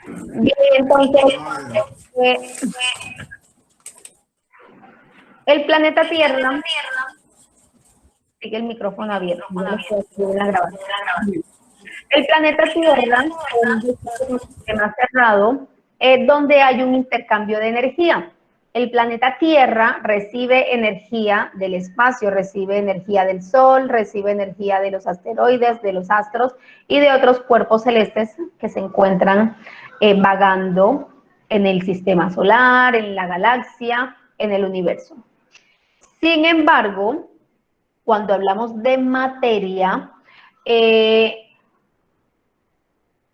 Bien, entonces, el planeta Tierra, sigue el micrófono abierto, el planeta Tierra es un sistema cerrado donde hay un intercambio de energía. El planeta Tierra recibe energía del espacio, recibe energía del Sol, recibe energía de los asteroides, de los astros y de otros cuerpos celestes que se encuentran vagando en el sistema solar, en la galaxia, en el universo. Sin embargo, cuando hablamos de materia,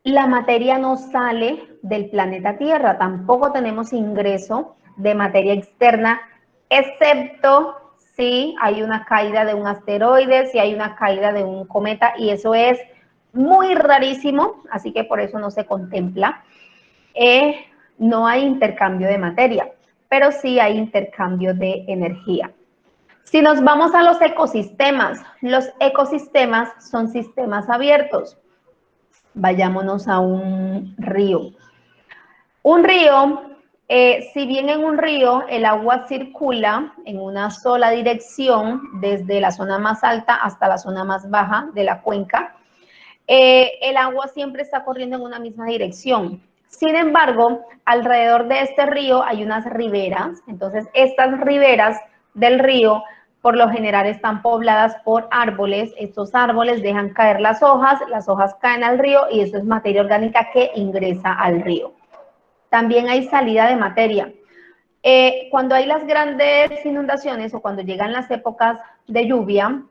la materia no sale del planeta Tierra, tampoco tenemos ingreso de materia externa, excepto si hay una caída de un asteroide, si hay una caída de un cometa, y eso es muy rarísimo, así que por eso no se contempla. No hay intercambio de materia, pero sí hay intercambio de energía. Si nos vamos a los ecosistemas son sistemas abiertos. Vayámonos a un río. Un río, si bien en un río el agua circula en una sola dirección, desde la zona más alta hasta la zona más baja de la cuenca, el agua siempre está corriendo en una misma dirección. Sin embargo, alrededor de este río hay unas riberas, entonces estas riberas del río por lo general están pobladas por árboles, estos árboles dejan caer las hojas caen al río y eso es materia orgánica que ingresa al río. También hay salida de materia. Cuando hay las grandes inundaciones o cuando llegan las épocas de lluvia,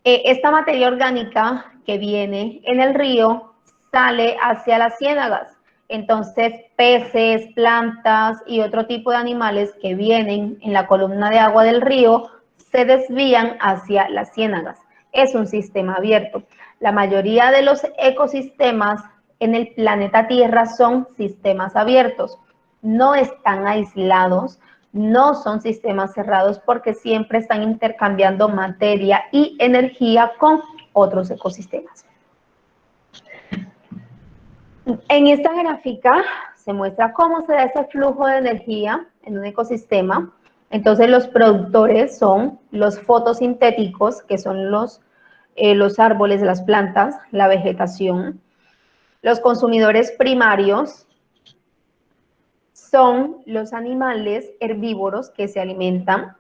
esta materia orgánica que viene en el río sale hacia las ciénagas. Entonces, peces, plantas y otro tipo de animales que vienen en la columna de agua del río se desvían hacia las ciénagas. Es un sistema abierto. La mayoría de los ecosistemas en el planeta Tierra son sistemas abiertos. No están aislados, no son sistemas cerrados porque siempre están intercambiando materia y energía con otros ecosistemas. En esta gráfica se muestra cómo se da ese flujo de energía en un ecosistema. Entonces los productores son los fotosintéticos, que son los árboles, las plantas, la vegetación. Los consumidores primarios son los animales herbívoros que se alimentan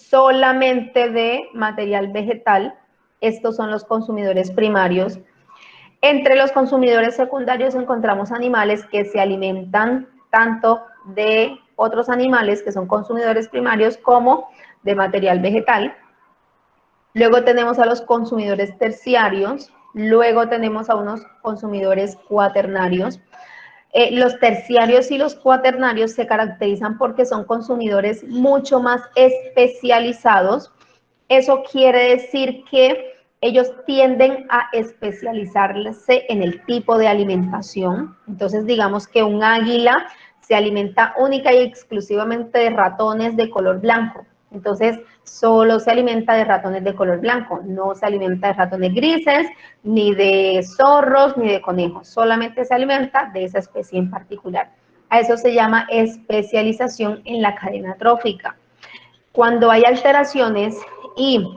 solamente de material vegetal. Estos son los consumidores primarios. Entre los consumidores secundarios encontramos animales que se alimentan tanto de otros animales que son consumidores primarios como de material vegetal. Luego tenemos a los consumidores terciarios, luego tenemos a unos consumidores cuaternarios. Los terciarios y los cuaternarios se caracterizan porque son consumidores mucho más especializados. Eso quiere decir que ellos tienden a especializarse en el tipo de alimentación. Entonces, digamos que un águila se alimenta única y exclusivamente de ratones de color blanco. Entonces, solo se alimenta de ratones de color blanco, no se alimenta de ratones grises, ni de zorros, ni de conejos, solamente se alimenta de esa especie en particular. A eso se llama especialización en la cadena trófica. Cuando hay alteraciones y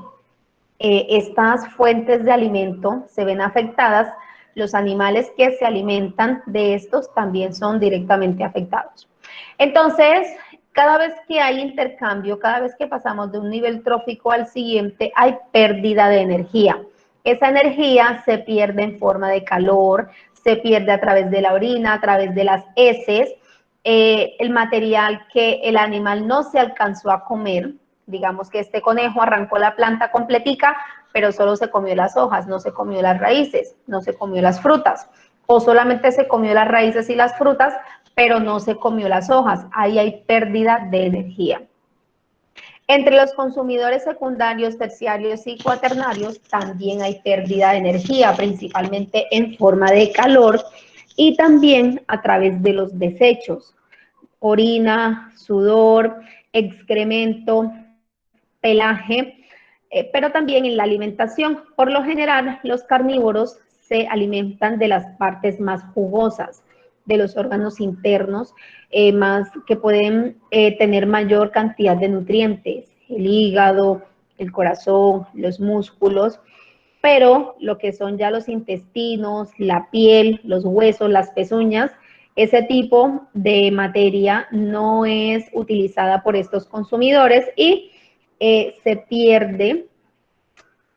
estas fuentes de alimento se ven afectadas, los animales que se alimentan de estos también son directamente afectados. Entonces, cada vez que hay intercambio, cada vez que pasamos de un nivel trófico al siguiente, hay pérdida de energía. Esa energía se pierde en forma de calor, se pierde a través de la orina, a través de las heces, el material que el animal no se alcanzó a comer. Digamos que este conejo arrancó la planta completica, pero solo se comió las hojas, no se comió las raíces, no se comió las frutas, o solamente se comió las raíces y las frutas, pero no se comió las hojas. Ahí hay pérdida de energía. Entre los consumidores secundarios, terciarios y cuaternarios también hay pérdida de energía, principalmente en forma de calor y también a través de los desechos, orina, sudor, excremento, pelaje, pero también en la alimentación. Por lo general, los carnívoros se alimentan de las partes más jugosas, de los órganos internos, más que pueden tener mayor cantidad de nutrientes, el hígado, el corazón, los músculos, pero lo que son ya los intestinos, la piel, los huesos, las pezuñas, ese tipo de materia no es utilizada por estos consumidores y se pierde,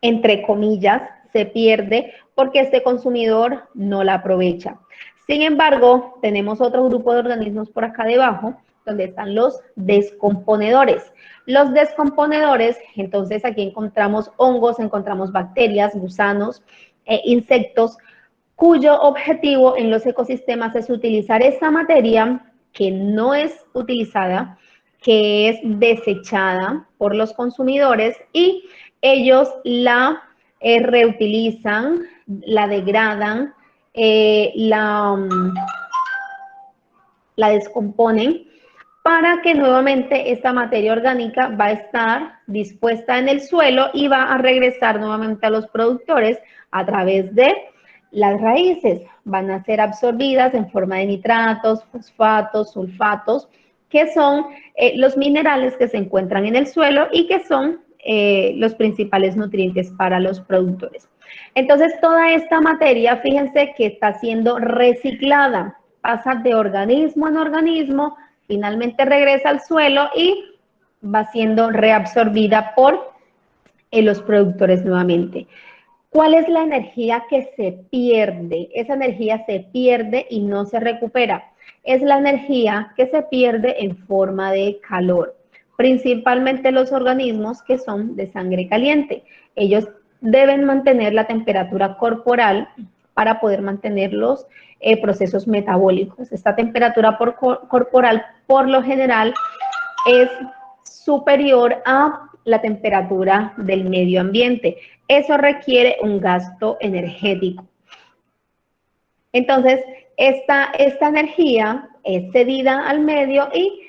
entre comillas, se pierde porque este consumidor no la aprovecha. Sin embargo, tenemos otro grupo de organismos por acá debajo, donde están los descomponedores. Los descomponedores, entonces aquí encontramos hongos, encontramos bacterias, gusanos, insectos, cuyo objetivo en los ecosistemas es utilizar esa materia que no es utilizada, que es desechada por los consumidores y ellos la reutilizan, la degradan, la descomponen para que nuevamente esta materia orgánica va a estar dispuesta en el suelo y va a regresar nuevamente a los productores a través de las raíces. Van a ser absorbidas en forma de nitratos, fosfatos, sulfatos, que son los minerales que se encuentran en el suelo y que son los principales nutrientes para los productores. Entonces, toda esta materia, fíjense que está siendo reciclada, pasa de organismo en organismo, finalmente regresa al suelo y va siendo reabsorbida por los productores nuevamente. ¿Cuál es la energía que se pierde? Esa energía se pierde y no se recupera. Es la energía que se pierde en forma de calor, principalmente los organismos que son de sangre caliente. Ellos deben mantener la temperatura corporal para poder mantener los procesos metabólicos. Esta temperatura corporal, por lo general, es superior a la temperatura del medio ambiente. Eso requiere un gasto energético. Entonces, esta energía es cedida al medio y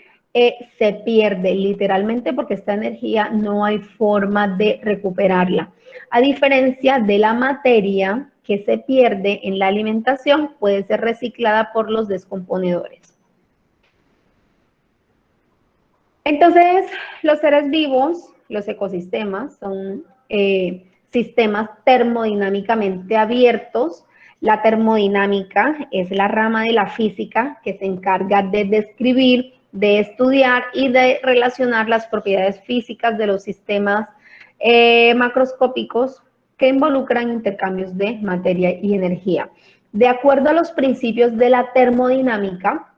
se pierde literalmente porque esta energía no hay forma de recuperarla. A diferencia de la materia que se pierde en la alimentación, puede ser reciclada por los descomponedores. Entonces, los seres vivos, los ecosistemas, son sistemas termodinámicamente abiertos. La termodinámica es la rama de la física que se encarga de describir, de estudiar y de relacionar las propiedades físicas de los sistemas macroscópicos que involucran intercambios de materia y energía. De acuerdo a los principios de la termodinámica,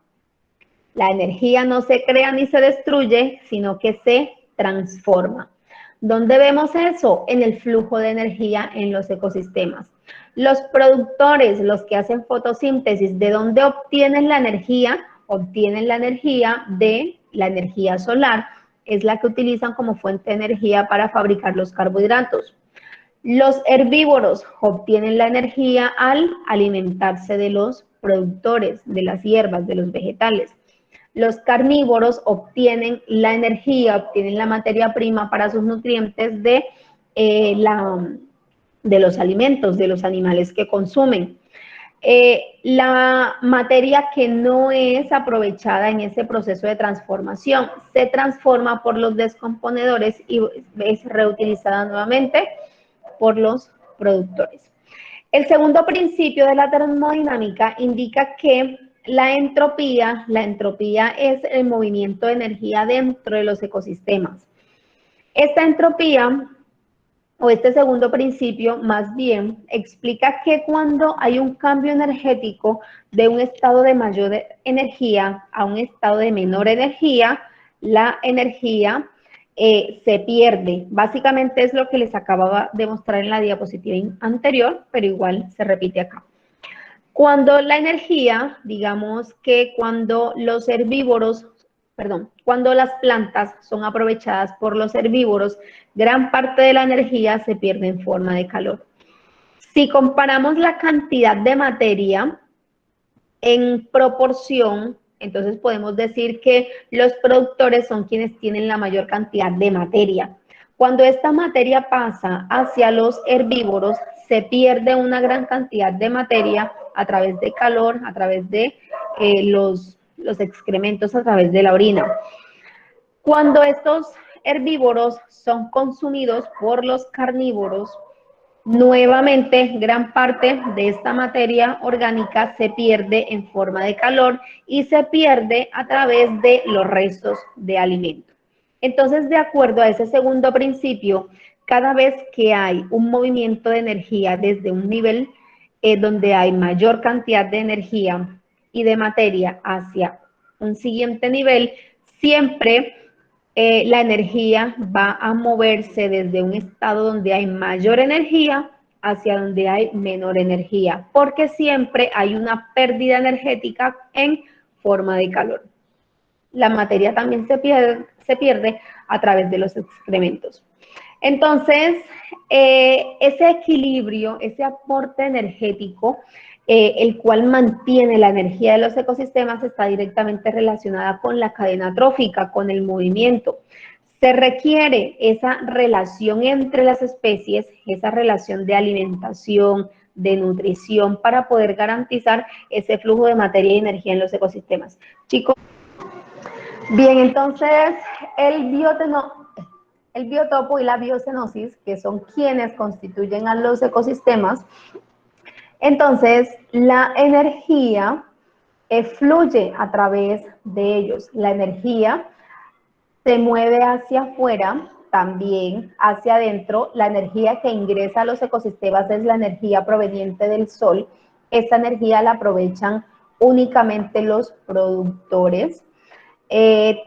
la energía no se crea ni se destruye, sino que se transforma. ¿Dónde vemos eso? En el flujo de energía en los ecosistemas. Los productores, los que hacen fotosíntesis, ¿de dónde obtienen la energía? Obtienen la energía de la energía solar, es la que utilizan como fuente de energía para fabricar los carbohidratos. Los herbívoros obtienen la energía al alimentarse de los productores, de las hierbas, de los vegetales. Los carnívoros obtienen la energía, obtienen la materia prima para sus nutrientes de los alimentos, de los animales que consumen. La materia que no es aprovechada en ese proceso de transformación se transforma por los descomponedores y es reutilizada nuevamente por los productores. El segundo principio de la termodinámica indica que la entropía es el movimiento de energía dentro de los ecosistemas. Esta entropía, o este segundo principio, más bien, explica que cuando hay un cambio energético de un estado de mayor energía a un estado de menor energía, la energía se pierde. Básicamente es lo que les acababa de mostrar en la diapositiva anterior, pero igual se repite acá. Cuando la energía, digamos que cuando los herbívoros, cuando las plantas son aprovechadas por los herbívoros, gran parte de la energía se pierde en forma de calor. Si comparamos la cantidad de materia en proporción, entonces podemos decir que los productores son quienes tienen la mayor cantidad de materia. Cuando esta materia pasa hacia los herbívoros, se pierde una gran cantidad de materia a través de calor, a través de los excrementos, a través de la orina. Cuando estos herbívoros son consumidos por los carnívoros, nuevamente gran parte de esta materia orgánica se pierde en forma de calor y se pierde a través de los restos de alimento. Entonces, de acuerdo a ese segundo principio, cada vez que hay un movimiento de energía desde un nivel donde hay mayor cantidad de energía y de materia hacia un siguiente nivel, siempre la energía va a moverse desde un estado donde hay mayor energía hacia donde hay menor energía, porque siempre hay una pérdida energética en forma de calor. La materia también se pierde a través de los excrementos. Entonces, ese equilibrio, ese aporte energético, el cual mantiene la energía de los ecosistemas, está directamente relacionada con la cadena trófica, con el movimiento. Se requiere esa relación entre las especies, esa relación de alimentación, de nutrición, para poder garantizar ese flujo de materia y energía en los ecosistemas. Chicos, bien, entonces el biotopo y la biocenosis, que son quienes constituyen a los ecosistemas, entonces la energía fluye a través de ellos. La energía se mueve hacia afuera, también hacia adentro. La energía que ingresa a los ecosistemas es la energía proveniente del sol. Esta energía la aprovechan únicamente los productores.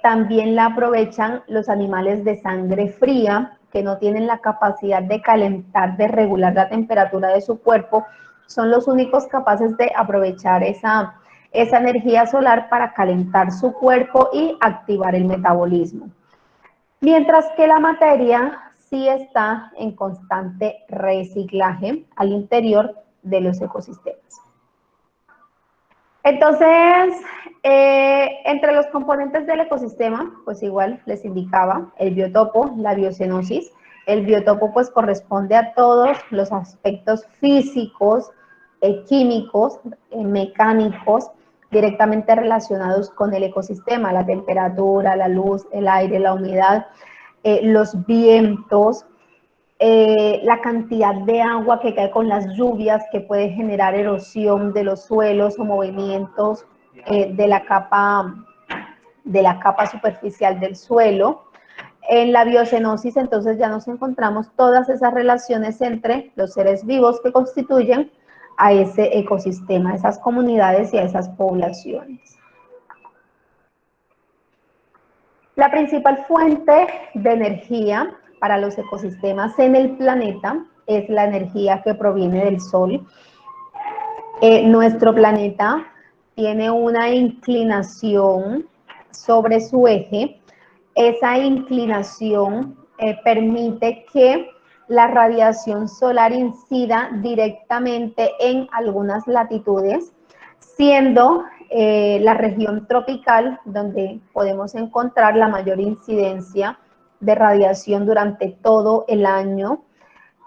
También la aprovechan los animales de sangre fría, que no tienen la capacidad de calentar, de regular la temperatura de su cuerpo. Son los únicos capaces de aprovechar esa energía solar para calentar su cuerpo y activar el metabolismo. Mientras que la materia sí está en constante reciclaje al interior de los ecosistemas. Entonces, entre los componentes del ecosistema, pues igual les indicaba el biotopo, la biocenosis. El biotopo pues corresponde a todos los aspectos físicos, químicos, mecánicos, directamente relacionados con el ecosistema, la temperatura, la luz, el aire, la humedad, los vientos, la cantidad de agua que cae con las lluvias, que puede generar erosión de los suelos o movimientos de la capa superficial del suelo. En la biocenosis, entonces, ya nos encontramos todas esas relaciones entre los seres vivos que constituyen a ese ecosistema, a esas comunidades y a esas poblaciones. La principal fuente de energía para los ecosistemas en el planeta es la energía que proviene del Sol. Nuestro planeta tiene una inclinación sobre su eje. Esa inclinación permite que la radiación solar incida directamente en algunas latitudes, siendo la región tropical donde podemos encontrar la mayor incidencia de radiación durante todo el año,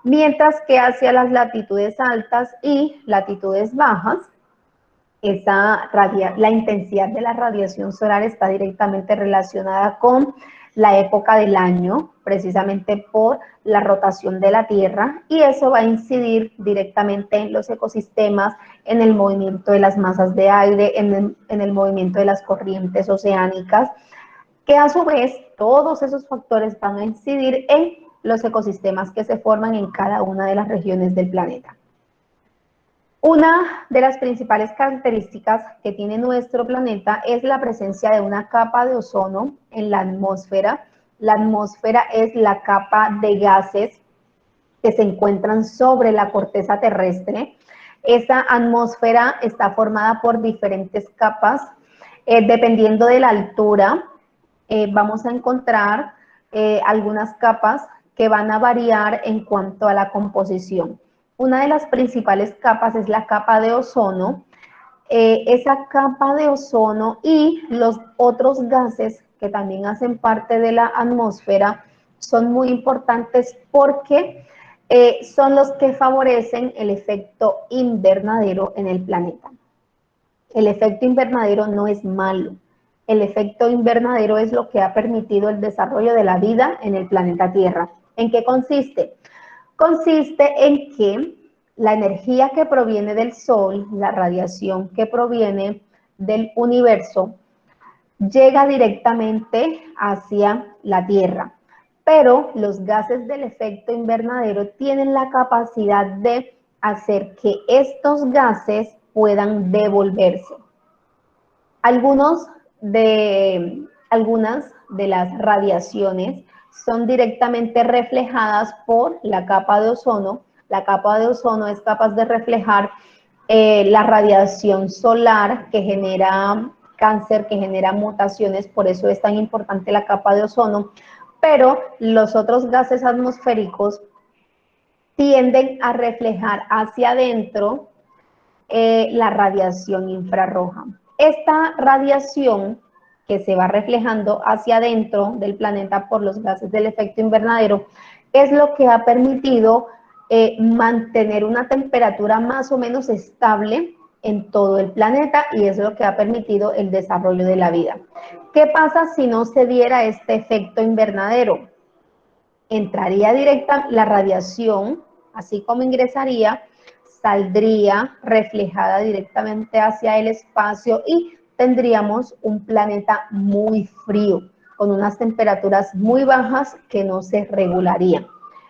mientras que hacia las latitudes altas y latitudes bajas, la intensidad de la radiación solar está directamente relacionada con la época del año, precisamente por la rotación de la Tierra, y eso va a incidir directamente en los ecosistemas, en el movimiento de las masas de aire, en el movimiento de las corrientes oceánicas, que a su vez todos esos factores van a incidir en los ecosistemas que se forman en cada una de las regiones del planeta. Una de las principales características que tiene nuestro planeta es la presencia de una capa de ozono en la atmósfera. La atmósfera es la capa de gases que se encuentran sobre la corteza terrestre. Esa atmósfera está formada por diferentes capas. Dependiendo de la altura, vamos a encontrar algunas capas que van a variar en cuanto a la composición. Una de las principales capas es la capa de ozono. Esa capa de ozono y los otros gases que también hacen parte de la atmósfera son muy importantes porque son los que favorecen el efecto invernadero en el planeta. El efecto invernadero no es malo. El efecto invernadero es lo que ha permitido el desarrollo de la vida en el planeta Tierra. ¿En qué consiste? Consiste en que la energía que proviene del Sol, la radiación que proviene del universo, llega directamente hacia la Tierra. Pero los gases del efecto invernadero tienen la capacidad de hacer que estos gases puedan devolverse. Algunas de las radiaciones son directamente reflejadas por la capa de ozono. La capa de ozono es capaz de reflejar la radiación solar que genera cáncer, que genera mutaciones, por eso es tan importante la capa de ozono, pero los otros gases atmosféricos tienden a reflejar hacia adentro la radiación infrarroja. Esta radiación que se va reflejando hacia adentro del planeta por los gases del efecto invernadero es lo que ha permitido mantener una temperatura más o menos estable en todo el planeta y es lo que ha permitido el desarrollo de la vida. ¿Qué pasa si no se diera este efecto invernadero? Entraría directa la radiación, así como ingresaría, saldría reflejada directamente hacia el espacio y tendríamos un planeta muy frío, con unas temperaturas muy bajas que no se regularían.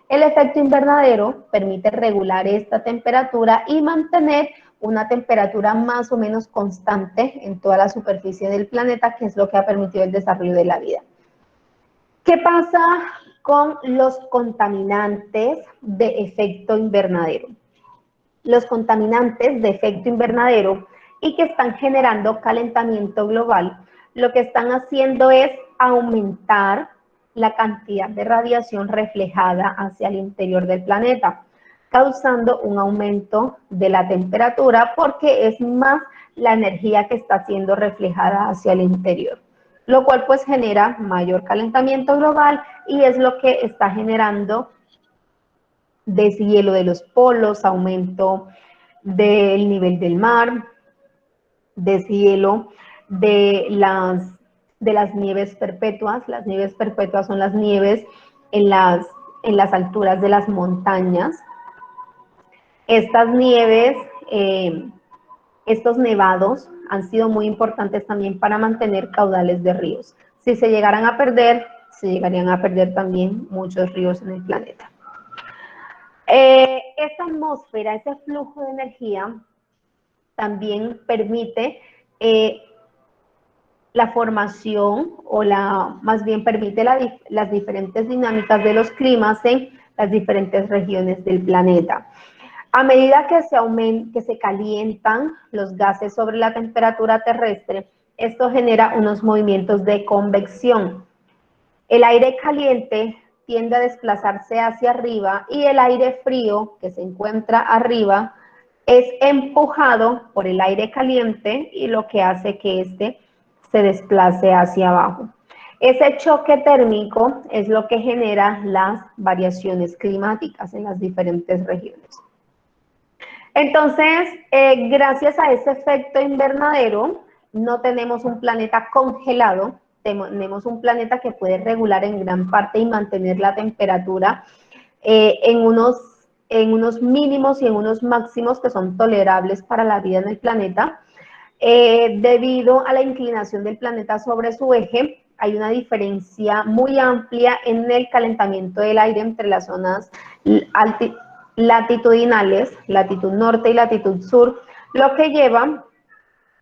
El efecto invernadero permite regular esta temperatura y mantener una temperatura más o menos constante en toda la superficie del planeta, que es lo que ha permitido el desarrollo de la vida. ¿Qué pasa con los contaminantes de efecto invernadero? Los contaminantes de efecto invernadero y que están generando calentamiento global, lo que están haciendo es aumentar la cantidad de radiación reflejada hacia el interior del planeta, causando un aumento de la temperatura porque es más la energía que está siendo reflejada hacia el interior, lo cual pues genera mayor calentamiento global y es lo que está generando deshielo de los polos, aumento del nivel del mar, deshielo de las nieves perpetuas. Las nieves perpetuas son las nieves en las alturas de las montañas. Estas nieves, estos nevados han sido muy importantes también para mantener caudales de ríos. Si se llegaran a perder, se llegarían a perder también muchos ríos en el planeta. Esta atmósfera, ese flujo de energía, también permite la formación, o más bien permite las diferentes dinámicas de los climas en las diferentes regiones del planeta. A medida que se calientan los gases sobre la temperatura terrestre, esto genera unos movimientos de convección. El aire caliente tiende a desplazarse hacia arriba y el aire frío que se encuentra arriba es empujado por el aire caliente y lo que hace que éste se desplace hacia abajo. Ese choque térmico es lo que genera las variaciones climáticas en las diferentes regiones. Entonces, gracias a ese efecto invernadero, no tenemos un planeta congelado, tenemos un planeta que puede regular en gran parte y mantener la temperatura en unos mínimos y en unos máximos que son tolerables para la vida en el planeta. Debido a la inclinación del planeta sobre su eje, hay una diferencia muy amplia en el calentamiento del aire entre las zonas latitudinales, latitud norte y latitud sur, lo que lleva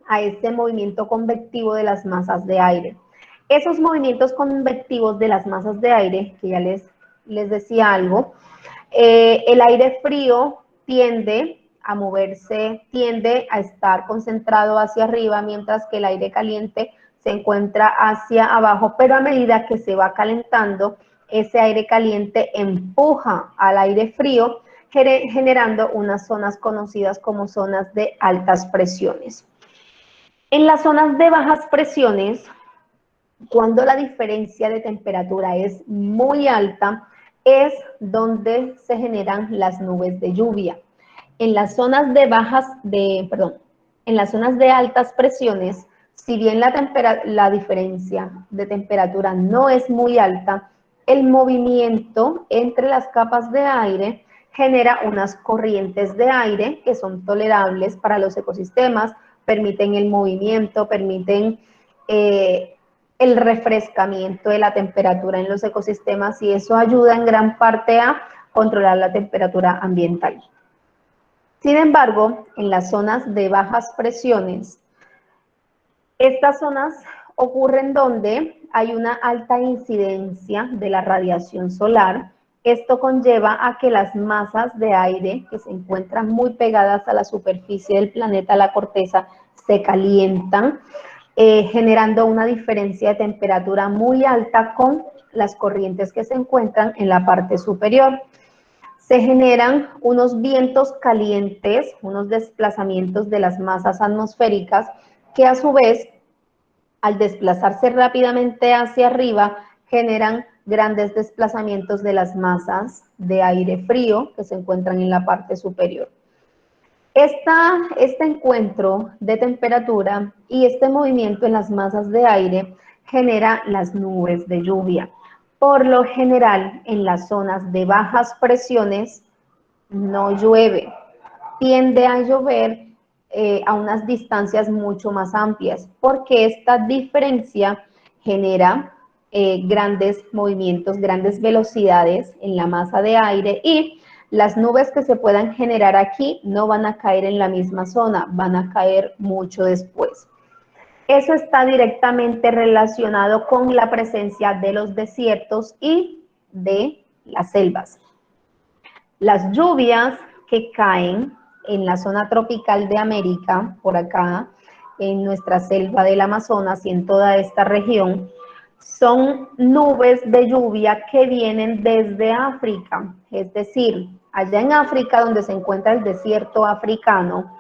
a este movimiento convectivo de las masas de aire. Esos movimientos convectivos de las masas de aire, que ya les decía algo, el aire frío tiende a moverse, tiende a estar concentrado hacia arriba, mientras que el aire caliente se encuentra hacia abajo, pero a medida que se va calentando, ese aire caliente empuja al aire frío, generando unas zonas conocidas como zonas de altas presiones. En las zonas de bajas presiones, cuando la diferencia de temperatura es muy alta, es donde se generan las nubes de lluvia. En las zonas de en las zonas de altas presiones, si bien la diferencia de temperatura no es muy alta, el movimiento entre las capas de aire genera unas corrientes de aire que son tolerables para los ecosistemas, permiten el movimiento, permiten el refrescamiento de la temperatura en los ecosistemas y eso ayuda en gran parte a controlar la temperatura ambiental. Sin embargo, en las zonas de bajas presiones, estas zonas ocurren donde hay una alta incidencia de la radiación solar. Esto conlleva a que las masas de aire que se encuentran muy pegadas a la superficie del planeta, la corteza, se calientan, generando una diferencia de temperatura muy alta con las corrientes que se encuentran en la parte superior. Se generan unos vientos calientes, unos desplazamientos de las masas atmosféricas que a su vez, al desplazarse rápidamente hacia arriba, generan grandes desplazamientos de las masas de aire frío que se encuentran en la parte superior. Este encuentro de temperatura y este movimiento en las masas de aire genera las nubes de lluvia. Por lo general, en las zonas de bajas presiones no llueve, tiende a llover a unas distancias mucho más amplias, porque esta diferencia genera grandes movimientos, grandes velocidades en la masa de aire y las nubes que se puedan generar aquí no van a caer en la misma zona, van a caer mucho después. Eso está directamente relacionado con la presencia de los desiertos y de las selvas. Las lluvias que caen en la zona tropical de América, por acá, en nuestra selva del Amazonas y en toda esta región, son nubes de lluvia que vienen desde África, es decir, allá en África donde se encuentra el desierto africano,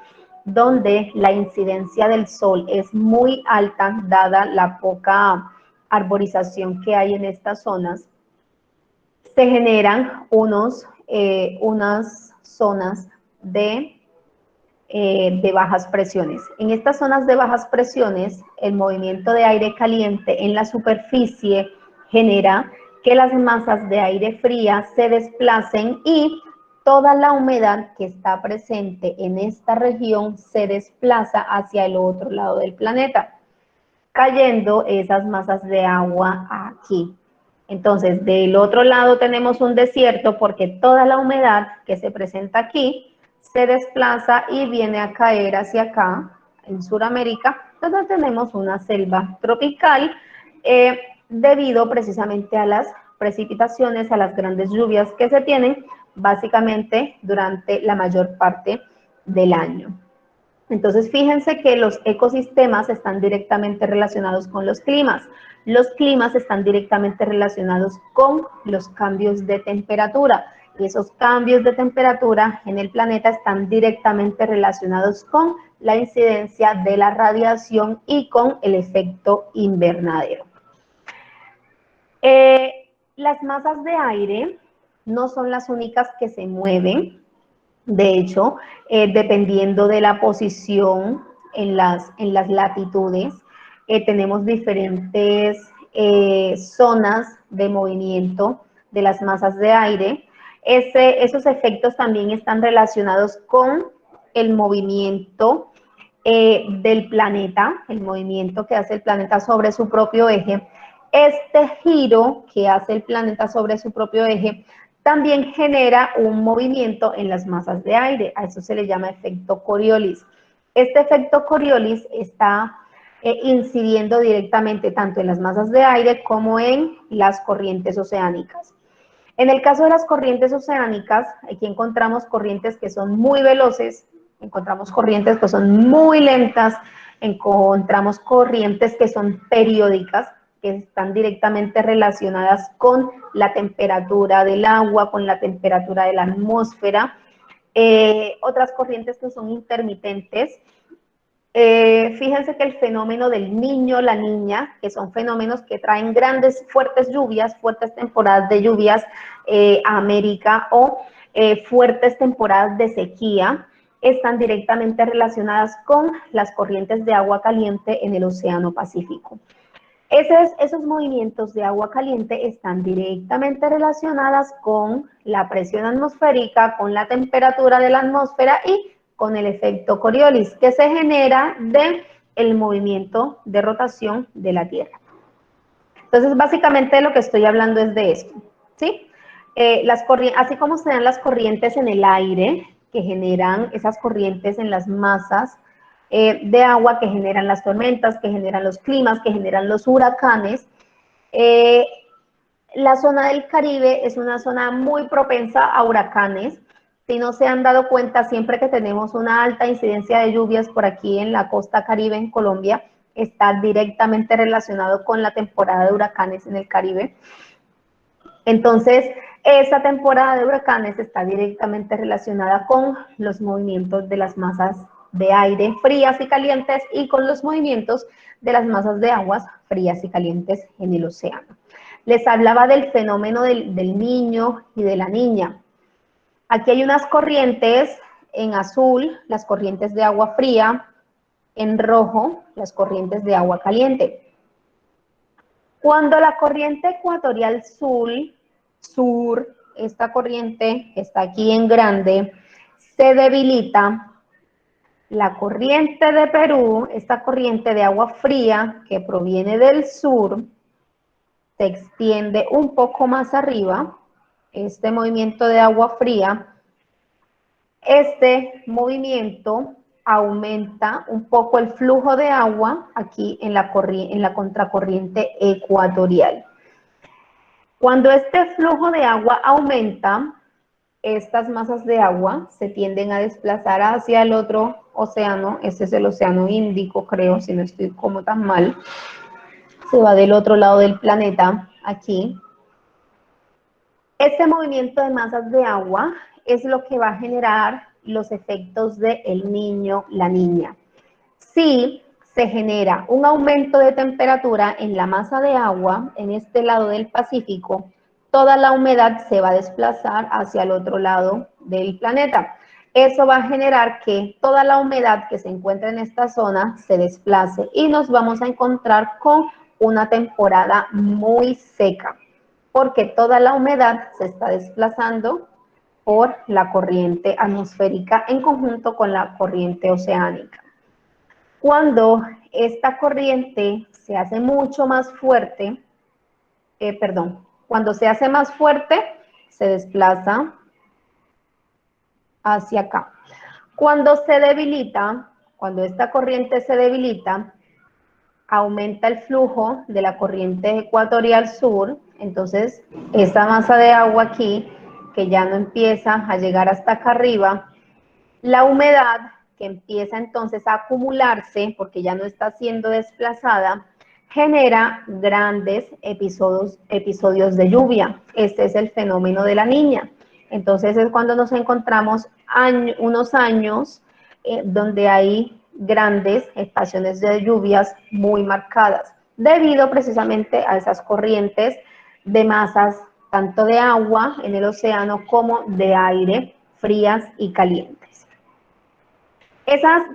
donde la incidencia del sol es muy alta, dada la poca arborización que hay en estas zonas, se generan unas zonas de bajas presiones. En estas zonas de bajas presiones, el movimiento de aire caliente en la superficie genera que las masas de aire fría se desplacen y toda la humedad que está presente en esta región se desplaza hacia el otro lado del planeta, cayendo esas masas de agua aquí. Entonces, del otro lado tenemos un desierto porque toda la humedad que se presenta aquí se desplaza y viene a caer hacia acá, en Sudamérica, donde tenemos una selva tropical debido precisamente a las precipitaciones, a las grandes lluvias que se tienen básicamente durante la mayor parte del año. Entonces, fíjense que los ecosistemas están directamente relacionados con los climas. Los climas están directamente relacionados con los cambios de temperatura. Y esos cambios de temperatura en el planeta están directamente relacionados con la incidencia de la radiación y con el efecto invernadero. Las masas de aire no son las únicas que se mueven. De hecho, dependiendo de la posición en las latitudes, tenemos diferentes zonas de movimiento de las masas de aire. Esos efectos también están relacionados con el movimiento del planeta, el movimiento que hace el planeta sobre su propio eje. Este giro que hace el planeta sobre su propio eje también genera un movimiento en las masas de aire. A eso se le llama efecto Coriolis. Este efecto Coriolis está incidiendo directamente tanto en las masas de aire como en las corrientes oceánicas. En el caso de las corrientes oceánicas, aquí encontramos corrientes que son muy veloces, encontramos corrientes que son muy lentas, encontramos corrientes que son periódicas, que están directamente relacionadas con la temperatura del agua, con la temperatura de la atmósfera. Otras corrientes que son intermitentes. Fíjense que el fenómeno del niño, la niña, que son fenómenos que traen grandes, fuertes lluvias, fuertes temporadas de lluvias a América o fuertes temporadas de sequía, están directamente relacionadas con las corrientes de agua caliente en el Océano Pacífico. Esos movimientos de agua caliente están directamente relacionadas con la presión atmosférica, con la temperatura de la atmósfera y con el efecto Coriolis, que se genera del movimiento de rotación de la Tierra. Entonces, básicamente lo que estoy hablando es de esto, ¿sí? Así como se dan las corrientes en el aire, que generan esas corrientes en las masas de agua, que generan las tormentas, que generan los climas, que generan los huracanes, la zona del Caribe es una zona muy propensa a huracanes. Si no se han dado cuenta, siempre que tenemos una alta incidencia de lluvias por aquí en la costa Caribe, en Colombia, está directamente relacionado con la temporada de huracanes en el Caribe. Entonces, esa temporada de huracanes está directamente relacionada con los movimientos de las masas de aire frías y calientes y con los movimientos de las masas de aguas frías y calientes en el océano. Les hablaba del fenómeno del niño y de la niña. Aquí hay unas corrientes en azul, las corrientes de agua fría, en rojo, las corrientes de agua caliente. Cuando la corriente ecuatorial sur, esta corriente que está aquí en grande, se debilita, la corriente de Perú, esta corriente de agua fría que proviene del sur, se extiende un poco más arriba, este movimiento de agua fría, este movimiento aumenta un poco el flujo de agua aquí en la contracorriente ecuatorial. Cuando este flujo de agua aumenta, estas masas de agua se tienden a desplazar hacia el otro océano, este es el océano Índico, creo, si no estoy como tan mal, se va del otro lado del planeta, aquí. Este movimiento de masas de agua es lo que va a generar los efectos de el niño, la niña. Si se genera un aumento de temperatura en la masa de agua, en este lado del Pacífico, toda la humedad se va a desplazar hacia el otro lado del planeta. Eso va a generar que toda la humedad que se encuentra en esta zona se desplace y nos vamos a encontrar con una temporada muy seca, porque toda la humedad se está desplazando por la corriente atmosférica en conjunto con la corriente oceánica. Cuando esta corriente se hace mucho más fuerte, cuando se hace más fuerte, se desplaza hacia acá. Cuando se debilita, cuando esta corriente se debilita, aumenta el flujo de la corriente ecuatorial sur, entonces esta masa de agua aquí, que ya no empieza a llegar hasta acá arriba, la humedad que empieza entonces a acumularse, porque ya no está siendo desplazada, genera grandes episodios de lluvia. Este es el fenómeno de la niña. Entonces es cuando nos encontramos unos años donde hay grandes estaciones de lluvias muy marcadas, debido precisamente a esas corrientes de masas, tanto de agua en el océano como de aire, frías y calientes.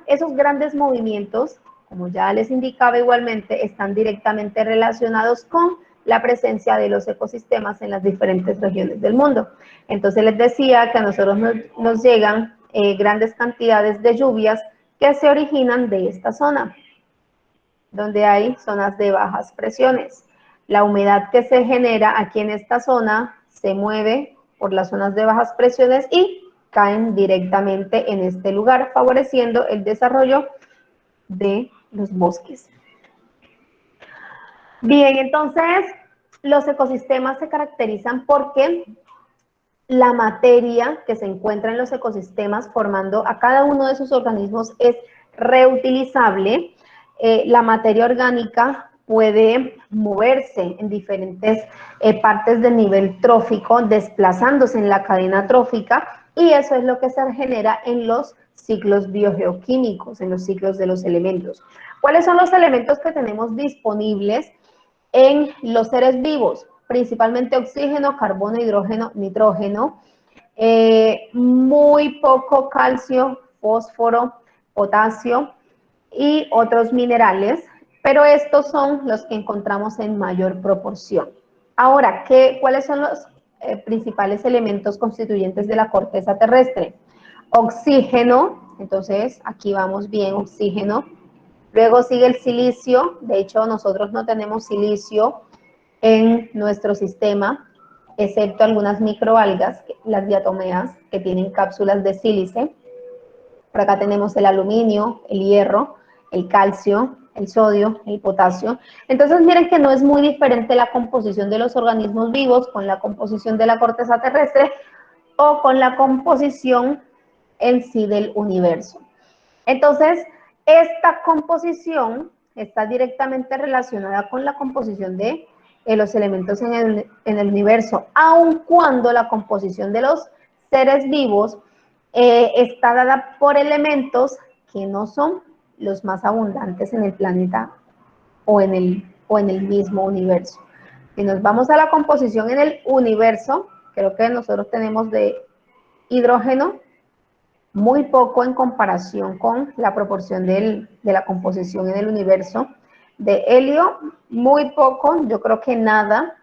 Esos grandes movimientos, como ya les indicaba igualmente, están directamente relacionados con la presencia de los ecosistemas en las diferentes regiones del mundo. Entonces les decía que a nosotros nos llegan grandes cantidades de lluvias que se originan de esta zona, donde hay zonas de bajas presiones. La humedad que se genera aquí en esta zona se mueve por las zonas de bajas presiones y caen directamente en este lugar, favoreciendo el desarrollo de los bosques. Bien, entonces los ecosistemas se caracterizan porque la materia que se encuentra en los ecosistemas formando a cada uno de sus organismos es reutilizable. La materia orgánica puede moverse en diferentes partes del nivel trófico, desplazándose en la cadena trófica, y eso es lo que se genera en los ciclos biogeoquímicos, en los ciclos de los elementos. ¿Cuáles son los elementos que tenemos disponibles en los seres vivos? Principalmente oxígeno, carbono, hidrógeno, nitrógeno, muy poco calcio, fósforo, potasio y otros minerales, pero estos son los que encontramos en mayor proporción. Ahora, ¿cuáles son los principales elementos constituyentes de la corteza terrestre? Oxígeno, entonces aquí vamos bien, oxígeno. Luego sigue el silicio, de hecho nosotros no tenemos silicio en nuestro sistema, excepto algunas microalgas, las diatomeas, que tienen cápsulas de sílice. Por acá tenemos el aluminio, el hierro, el calcio, el sodio, el potasio. Entonces miren que no es muy diferente la composición de los organismos vivos con la composición de la corteza terrestre o con la composición en sí del universo. Entonces, esta composición está directamente relacionada con la composición de los elementos en el universo, aun cuando la composición de los seres vivos está dada por elementos que no son los más abundantes en el planeta o en el mismo universo. Si nos vamos a la composición en el universo, creo que nosotros tenemos de hidrógeno muy poco en comparación con la proporción de la composición en el universo. De helio, muy poco, yo creo que nada.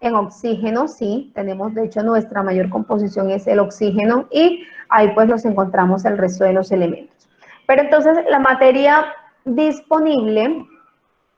En oxígeno, sí, tenemos, de hecho, nuestra mayor composición es el oxígeno, y ahí pues nos encontramos el resto de los elementos. Pero entonces la materia disponible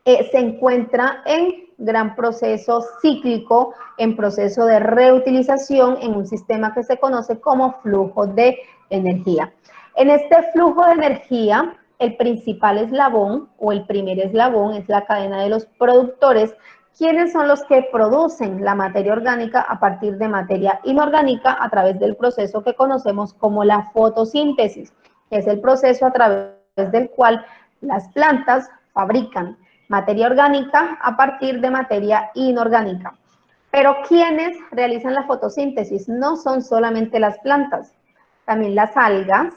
se encuentra en gran proceso cíclico, en proceso de reutilización en un sistema que se conoce como flujo de energía. En este flujo de energía, el principal eslabón o el primer eslabón es la cadena de los productores, quienes son los que producen la materia orgánica a partir de materia inorgánica a través del proceso que conocemos como la fotosíntesis, que es el proceso a través del cual las plantas fabrican materia orgánica a partir de materia inorgánica. Pero quienes realizan la fotosíntesis no son solamente las plantas, también las algas,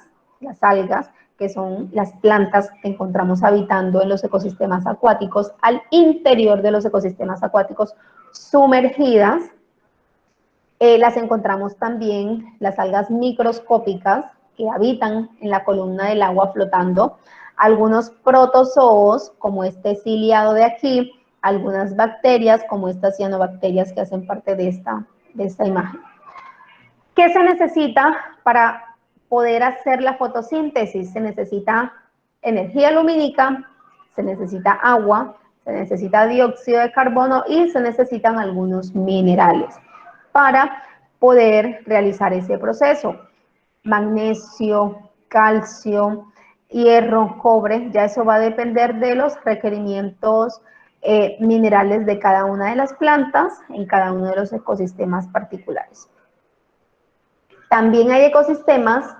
que son las plantas que encontramos habitando en los ecosistemas acuáticos, al interior de los ecosistemas acuáticos sumergidas. Las encontramos también las algas microscópicas que habitan en la columna del agua flotando, algunos protozoos como este ciliado de aquí, algunas bacterias como estas cianobacterias que hacen parte de esta imagen. ¿Qué se necesita para poder hacer la fotosíntesis? Se necesita energía lumínica, se necesita agua, se necesita dióxido de carbono y se necesitan algunos minerales para poder realizar ese proceso. Magnesio, calcio, hierro, cobre, ya eso va a depender de los requerimientos minerales de cada una de las plantas en cada uno de los ecosistemas particulares. También hay ecosistemas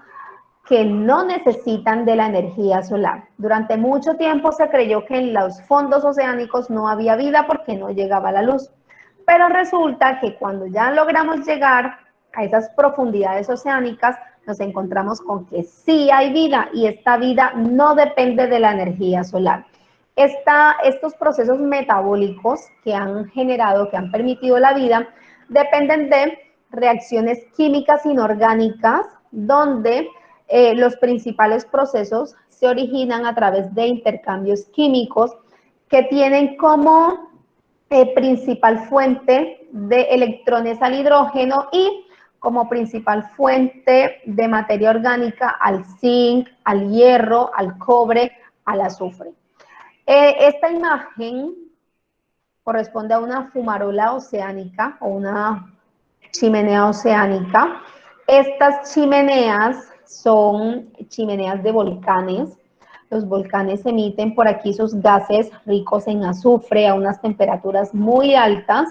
que no necesitan de la energía solar. Durante mucho tiempo se creyó que en los fondos oceánicos no había vida porque no llegaba la luz. Pero resulta que cuando ya logramos llegar a esas profundidades oceánicas, nos encontramos con que sí hay vida y esta vida no depende de la energía solar. Estos procesos metabólicos que han generado, que han permitido la vida, dependen de reacciones químicas inorgánicas donde los principales procesos se originan a través de intercambios químicos que tienen como principal fuente de electrones al hidrógeno y como principal fuente de materia orgánica al zinc, al hierro, al cobre, al azufre. Esta imagen corresponde a una fumarola oceánica o una chimenea oceánica. Estas chimeneas son chimeneas de volcanes. Los volcanes emiten por aquí sus gases ricos en azufre a unas temperaturas muy altas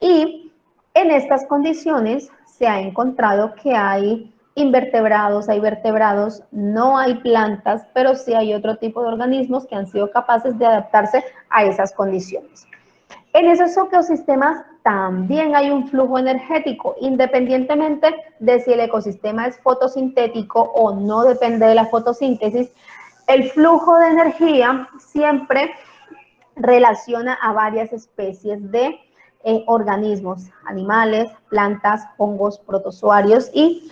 y en estas condiciones se ha encontrado que hay invertebrados, hay vertebrados, no hay plantas, pero sí hay otro tipo de organismos que han sido capaces de adaptarse a esas condiciones. En esos ecosistemas también hay un flujo energético, independientemente de si el ecosistema es fotosintético o no depende de la fotosíntesis. El flujo de energía siempre relaciona a varias especies de organismos, animales, plantas, hongos, protozoarios y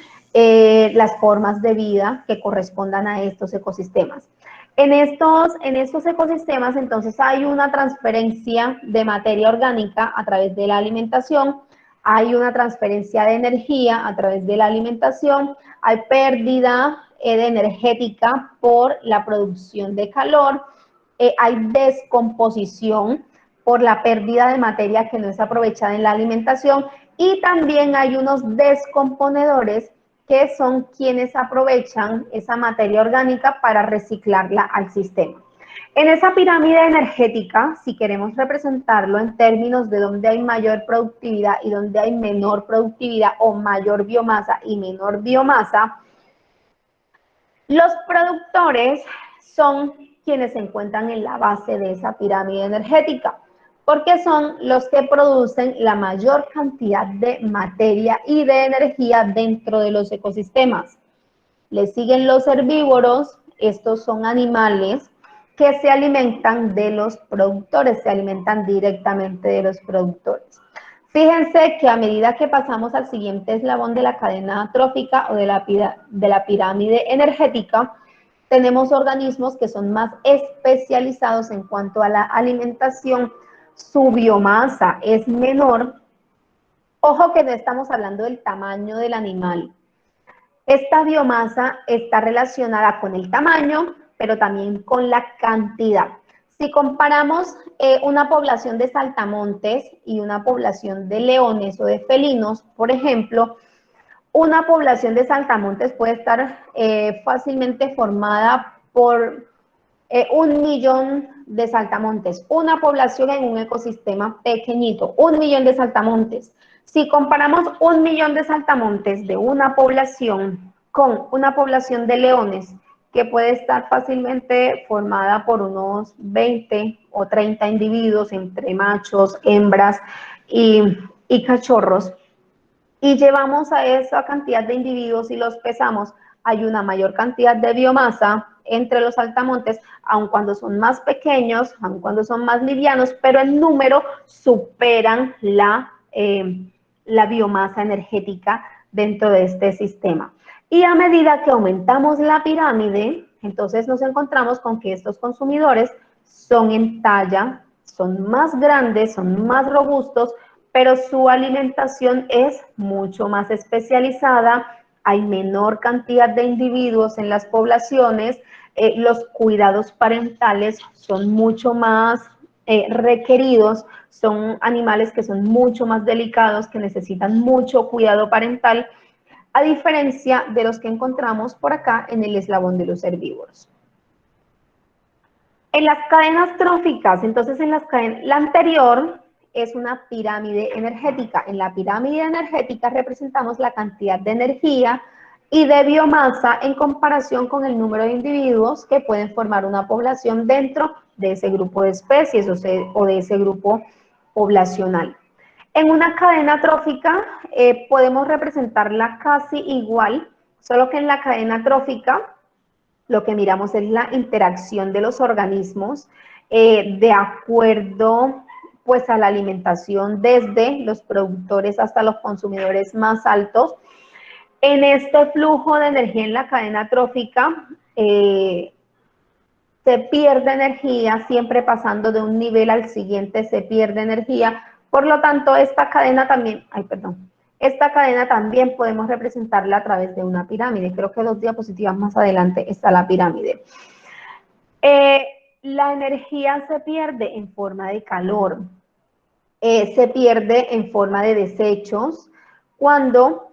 las formas de vida que correspondan a estos ecosistemas. En estos ecosistemas, entonces, hay una transferencia de materia orgánica a través de la alimentación, hay una transferencia de energía a través de la alimentación, hay pérdida energética por la producción de calor, hay descomposición por la pérdida de materia que no es aprovechada en la alimentación y también hay unos descomponedores que son quienes aprovechan esa materia orgánica para reciclarla al sistema. En esa pirámide energética, si queremos representarlo en términos de donde hay mayor productividad y donde hay menor productividad o mayor biomasa y menor biomasa, los productores son quienes se encuentran en la base de esa pirámide energética, porque son los que producen la mayor cantidad de materia y de energía dentro de los ecosistemas. Le siguen los herbívoros, estos son animales que se alimentan de los productores, se alimentan directamente de los productores. Fíjense que a medida que pasamos al siguiente eslabón de la cadena trófica o de la pirámide energética, tenemos organismos que son más especializados en cuanto a la alimentación, su biomasa es menor. Ojo que no estamos hablando del tamaño del animal. Esta biomasa está relacionada con el tamaño, pero también con la cantidad. Si comparamos una población de saltamontes y una población de leones o de felinos, por ejemplo, una población de saltamontes puede estar fácilmente formada por 1 millón de saltamontes, una población en un ecosistema pequeñito, 1 millón de saltamontes. Si comparamos 1 millón de saltamontes de una población con una población de leones, que puede estar fácilmente formada por unos 20 o 30 individuos entre machos, hembras y cachorros, y llevamos a esa cantidad de individuos y los pesamos, hay una mayor cantidad de biomasa entre los saltamontes, aun cuando son más pequeños, aun cuando son más livianos, pero en número superan la biomasa energética dentro de este sistema. Y a medida que aumentamos la pirámide, entonces nos encontramos con que estos consumidores son en talla, son más grandes, son más robustos, pero su alimentación es mucho más especializada, hay menor cantidad de individuos en las poblaciones, los cuidados parentales son mucho más requeridos, son animales que son mucho más delicados, que necesitan mucho cuidado parental, a diferencia de los que encontramos por acá en el eslabón de los herbívoros. En las cadenas tróficas, entonces en las cadenas, la anterior es una pirámide energética. En la pirámide energética representamos la cantidad de energía y de biomasa en comparación con el número de individuos que pueden formar una población dentro de ese grupo de especies o de ese grupo poblacional. En una cadena trófica podemos representarla casi igual, solo que en la cadena trófica lo que miramos es la interacción de los organismos de acuerdo pues a la alimentación desde los productores hasta los consumidores más altos. En este flujo de energía en la cadena trófica se pierde energía, siempre pasando de un nivel al siguiente se pierde energía, por lo tanto esta cadena también, esta cadena también podemos representarla a través de una pirámide. Creo que 2 diapositivas más adelante está la pirámide. La energía se pierde en forma de calor, se pierde en forma de desechos cuando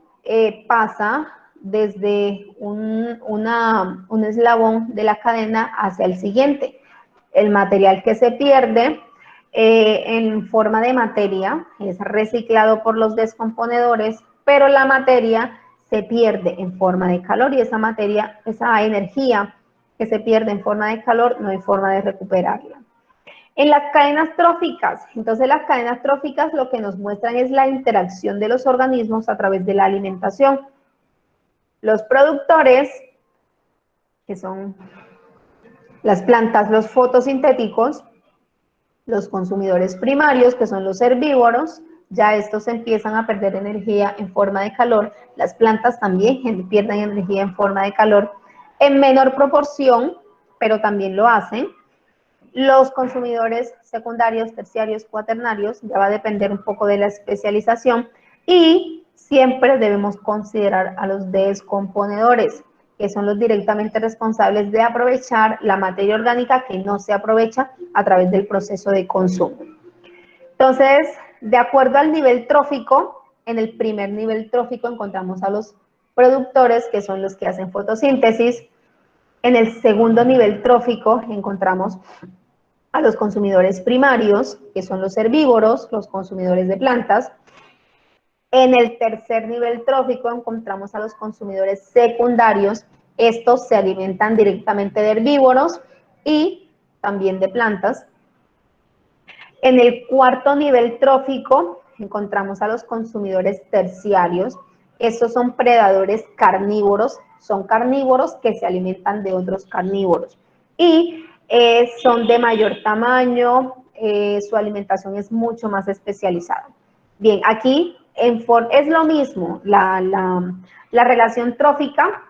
pasa desde un eslabón de la cadena hacia el siguiente. El material que se pierde en forma de materia es reciclado por los descomponedores, pero la materia se pierde en forma de calor y esa materia, esa energía que se pierde en forma de calor, no hay forma de recuperarla. En las cadenas tróficas, entonces las cadenas tróficas lo que nos muestran es la interacción de los organismos a través de la alimentación. Los productores, que son las plantas, los fotosintéticos, los consumidores primarios, que son los herbívoros, ya estos empiezan a perder energía en forma de calor. Las plantas también pierden energía en forma de calor en menor proporción, pero también lo hacen. Los consumidores secundarios, terciarios, cuaternarios, ya va a depender un poco de la especialización, y siempre debemos considerar a los descomponedores, que son los directamente responsables de aprovechar la materia orgánica que no se aprovecha a través del proceso de consumo. Entonces, de acuerdo al nivel trófico, en el primer nivel trófico encontramos a los productores, que son los que hacen fotosíntesis. En el segundo nivel trófico encontramos a los consumidores primarios, que son los herbívoros, los consumidores de plantas. En el tercer nivel trófico encontramos a los consumidores secundarios. Estos se alimentan directamente de herbívoros y también de plantas. En el cuarto nivel trófico encontramos a los consumidores terciarios. Estos son predadores carnívoros, son carnívoros que se alimentan de otros carnívoros. Y son de mayor tamaño, su alimentación es mucho más especializada. Bien, aquí es lo mismo, la relación trófica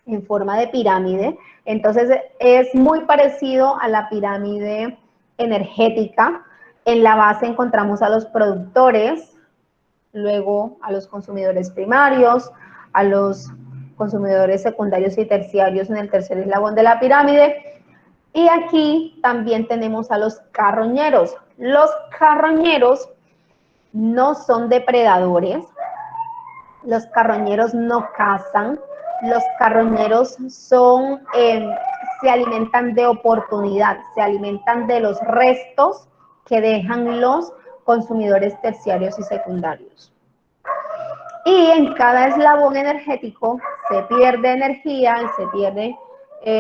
en forma de pirámide, entonces es muy parecido a la pirámide energética. En la base encontramos a los productores, luego a los consumidores primarios, a los consumidores secundarios y terciarios en el tercer eslabón de la pirámide. Y aquí también tenemos a los carroñeros. Los carroñeros no son depredadores, los carroñeros no cazan, los carroñeros se alimentan de oportunidad, se alimentan de los restos que dejan los consumidores terciarios y secundarios. Y en cada eslabón energético se pierde energía y se pierde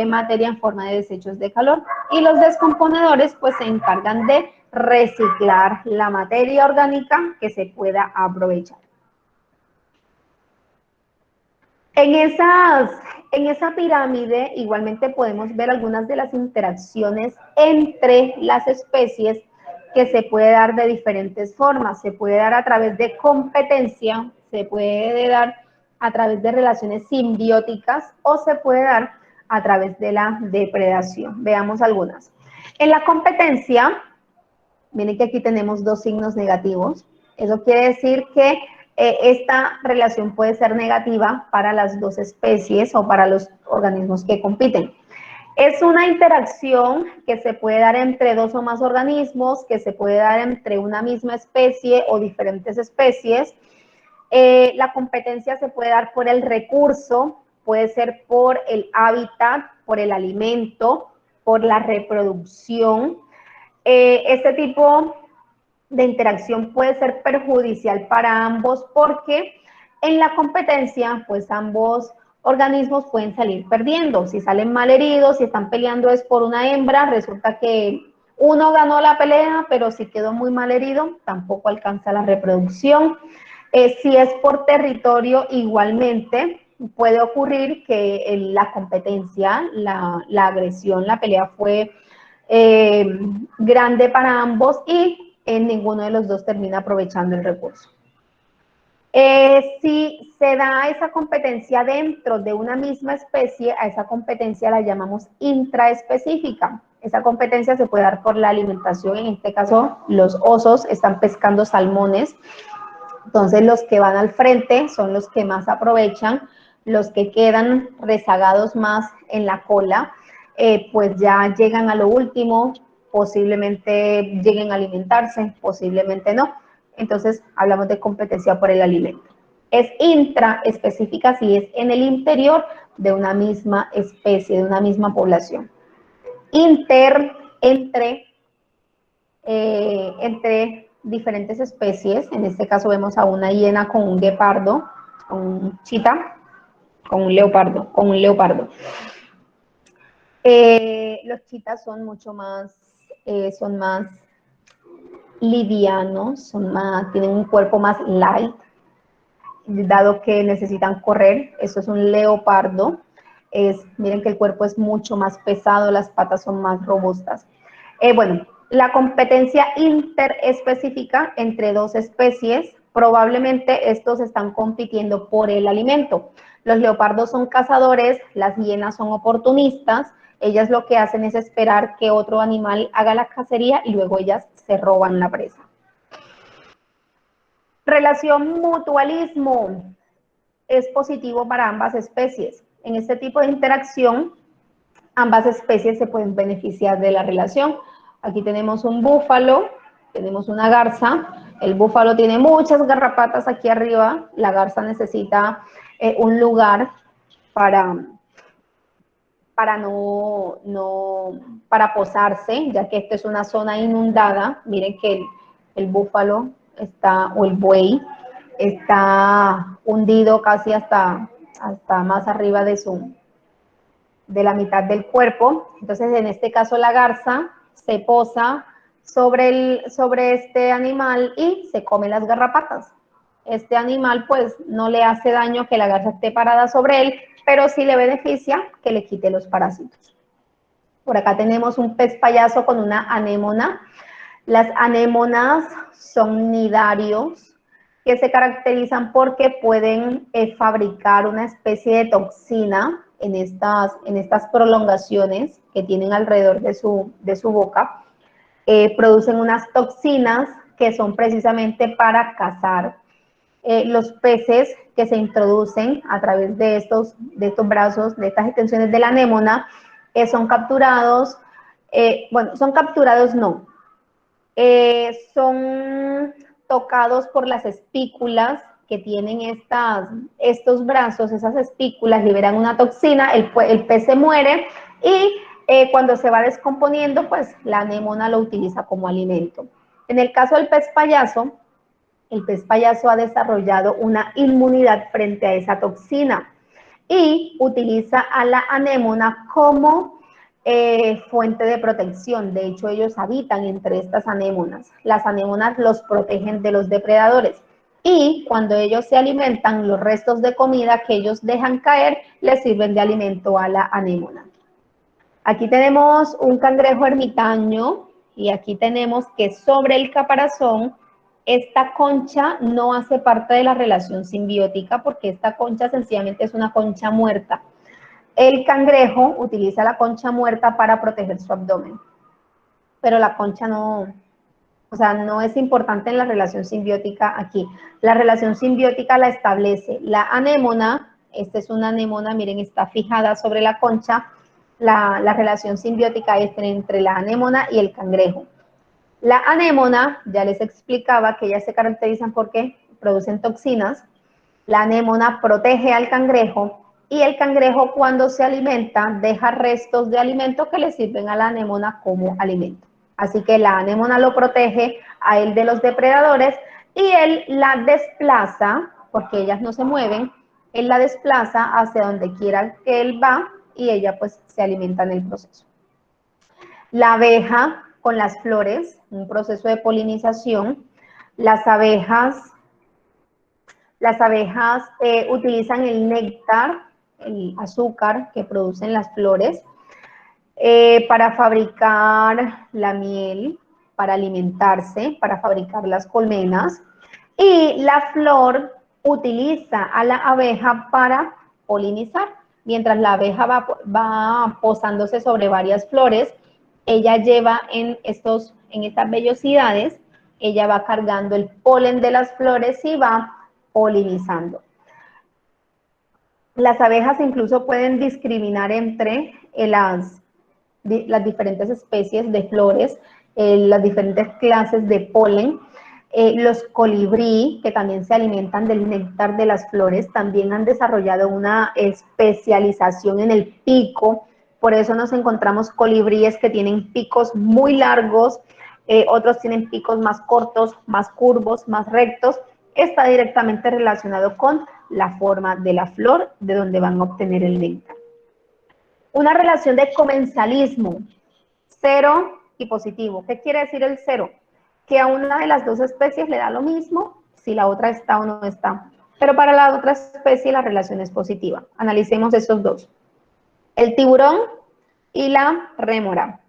materia en forma de desechos de calor, y los descomponedores pues se encargan de reciclar la materia orgánica que se pueda aprovechar. En esa pirámide igualmente podemos ver algunas de las interacciones entre las especies que se puede dar de diferentes formas. Se puede dar a través de competencia, se puede dar a través de relaciones simbióticas o se puede dar a través de la depredación. Veamos algunas. En la competencia, miren que aquí tenemos 2 signos negativos. Eso quiere decir que esta relación puede ser negativa para las 2 especies o para los organismos que compiten. Es una interacción que se puede dar entre 2 o más organismos, que se puede dar entre una misma especie o diferentes especies. La competencia se puede dar por el recurso, puede ser por el hábitat, por el alimento, por la reproducción. Este tipo de interacción puede ser perjudicial para ambos porque en la competencia, pues ambos organismos pueden salir perdiendo. Si salen mal heridos, si están peleando es por una hembra, resulta que uno ganó la pelea, pero si quedó muy mal herido, tampoco alcanza la reproducción. Si es por territorio, igualmente puede ocurrir que la competencia, la agresión, la pelea fue grande para ambos y ninguno de los dos termina aprovechando el recurso. Si se da esa competencia dentro de una misma especie, a esa competencia la llamamos intraespecífica. Esa competencia se puede dar por la alimentación, en este caso los osos están pescando salmones, entonces los que van al frente son los que más aprovechan, los que quedan rezagados más en la cola, pues ya llegan a lo último, posiblemente lleguen a alimentarse, posiblemente no. Entonces hablamos de competencia por el alimento. Es intraespecífica si es en el interior de una misma especie, de una misma población. Entre diferentes especies. En este caso vemos a una hiena con un guepardo, con un chita, con un leopardo. Los chitas son mucho más, son más livianos, tienen un cuerpo más light, dado que necesitan correr. Eso es un leopardo. Miren que el cuerpo es mucho más pesado, las patas son más robustas. Bueno, la competencia interespecífica entre dos especies, probablemente estos están compitiendo por el alimento. Los leopardos son cazadores, las hienas son oportunistas, ellas lo que hacen es esperar que otro animal haga la cacería y luego ellas se roban la presa. Relación mutualismo es positivo para ambas especies. En este tipo de interacción, ambas especies se pueden beneficiar de la relación. Aquí tenemos un búfalo, tenemos una garza. El búfalo tiene muchas garrapatas aquí arriba. La garza necesita un lugar para posarse, ya que esta es una zona inundada. Miren que el búfalo está, o el buey, está hundido casi hasta más arriba de la mitad del cuerpo. Entonces, en este caso, la garza se posa sobre este animal y se come las garrapatas. Este animal, pues, no le hace daño que la garza esté parada sobre él, pero sí le beneficia que le quite los parásitos. Por acá tenemos un pez payaso con una anémona. Las anémonas son nidarios que se caracterizan porque pueden fabricar una especie de toxina en estas prolongaciones que tienen alrededor de su boca. Producen unas toxinas que son precisamente para cazar. Los peces que se introducen a través de estos brazos, de estas extensiones de la anémona, son capturados, son capturados no, son tocados por las espículas que tienen estos brazos, esas espículas liberan una toxina, el pez se muere y cuando se va descomponiendo, pues la anémona lo utiliza como alimento. En el caso del pez payaso, el pez payaso ha desarrollado una inmunidad frente a esa toxina y utiliza a la anémona como fuente de protección. De hecho, ellos habitan entre estas anémonas. Las anémonas los protegen de los depredadores. Y cuando ellos se alimentan, los restos de comida que ellos dejan caer les sirven de alimento a la anémona. Aquí tenemos un cangrejo ermitaño y aquí tenemos que sobre el caparazón esta concha no hace parte de la relación simbiótica porque esta concha sencillamente es una concha muerta. El cangrejo utiliza la concha muerta para proteger su abdomen, pero la concha no es importante en la relación simbiótica aquí. La relación simbiótica la establece la anémona, esta es una anémona, miren, está fijada sobre la concha, la relación simbiótica es entre la anémona y el cangrejo. La anémona, ya les explicaba que ellas se caracterizan porque producen toxinas. La anémona protege al cangrejo Y el cangrejo, cuando se alimenta, deja restos de alimento que le sirven a la anémona como alimento. Así que la anémona lo protege a él de los depredadores y él la desplaza, porque ellas no se mueven, él la desplaza hacia donde quiera que él va y ella pues se alimenta en el proceso. La abeja con las flores, un proceso de polinización. Las abejas utilizan el néctar, el azúcar que producen las flores, para fabricar la miel, para alimentarse, para fabricar las colmenas. Y la flor utiliza a la abeja para polinizar. Mientras la abeja va posándose sobre varias flores, ella lleva en estas vellosidades, ella va cargando el polen de las flores y va polinizando. Las abejas incluso pueden discriminar entre las diferentes especies de flores, las diferentes clases de polen. Los colibrí, que también se alimentan del néctar de las flores, también han desarrollado una especialización en el pico. Por eso nos encontramos colibríes que tienen picos muy largos, otros tienen picos más cortos, más curvos, más rectos. Está directamente relacionado con la forma de la flor de donde van a obtener el néctar. Una relación de comensalismo, cero y positivo. ¿Qué quiere decir el cero? Que a una de las dos especies le da lo mismo si la otra está o no está. Pero para la otra especie la relación es positiva. Analicemos esos dos. El tiburón y la rémora.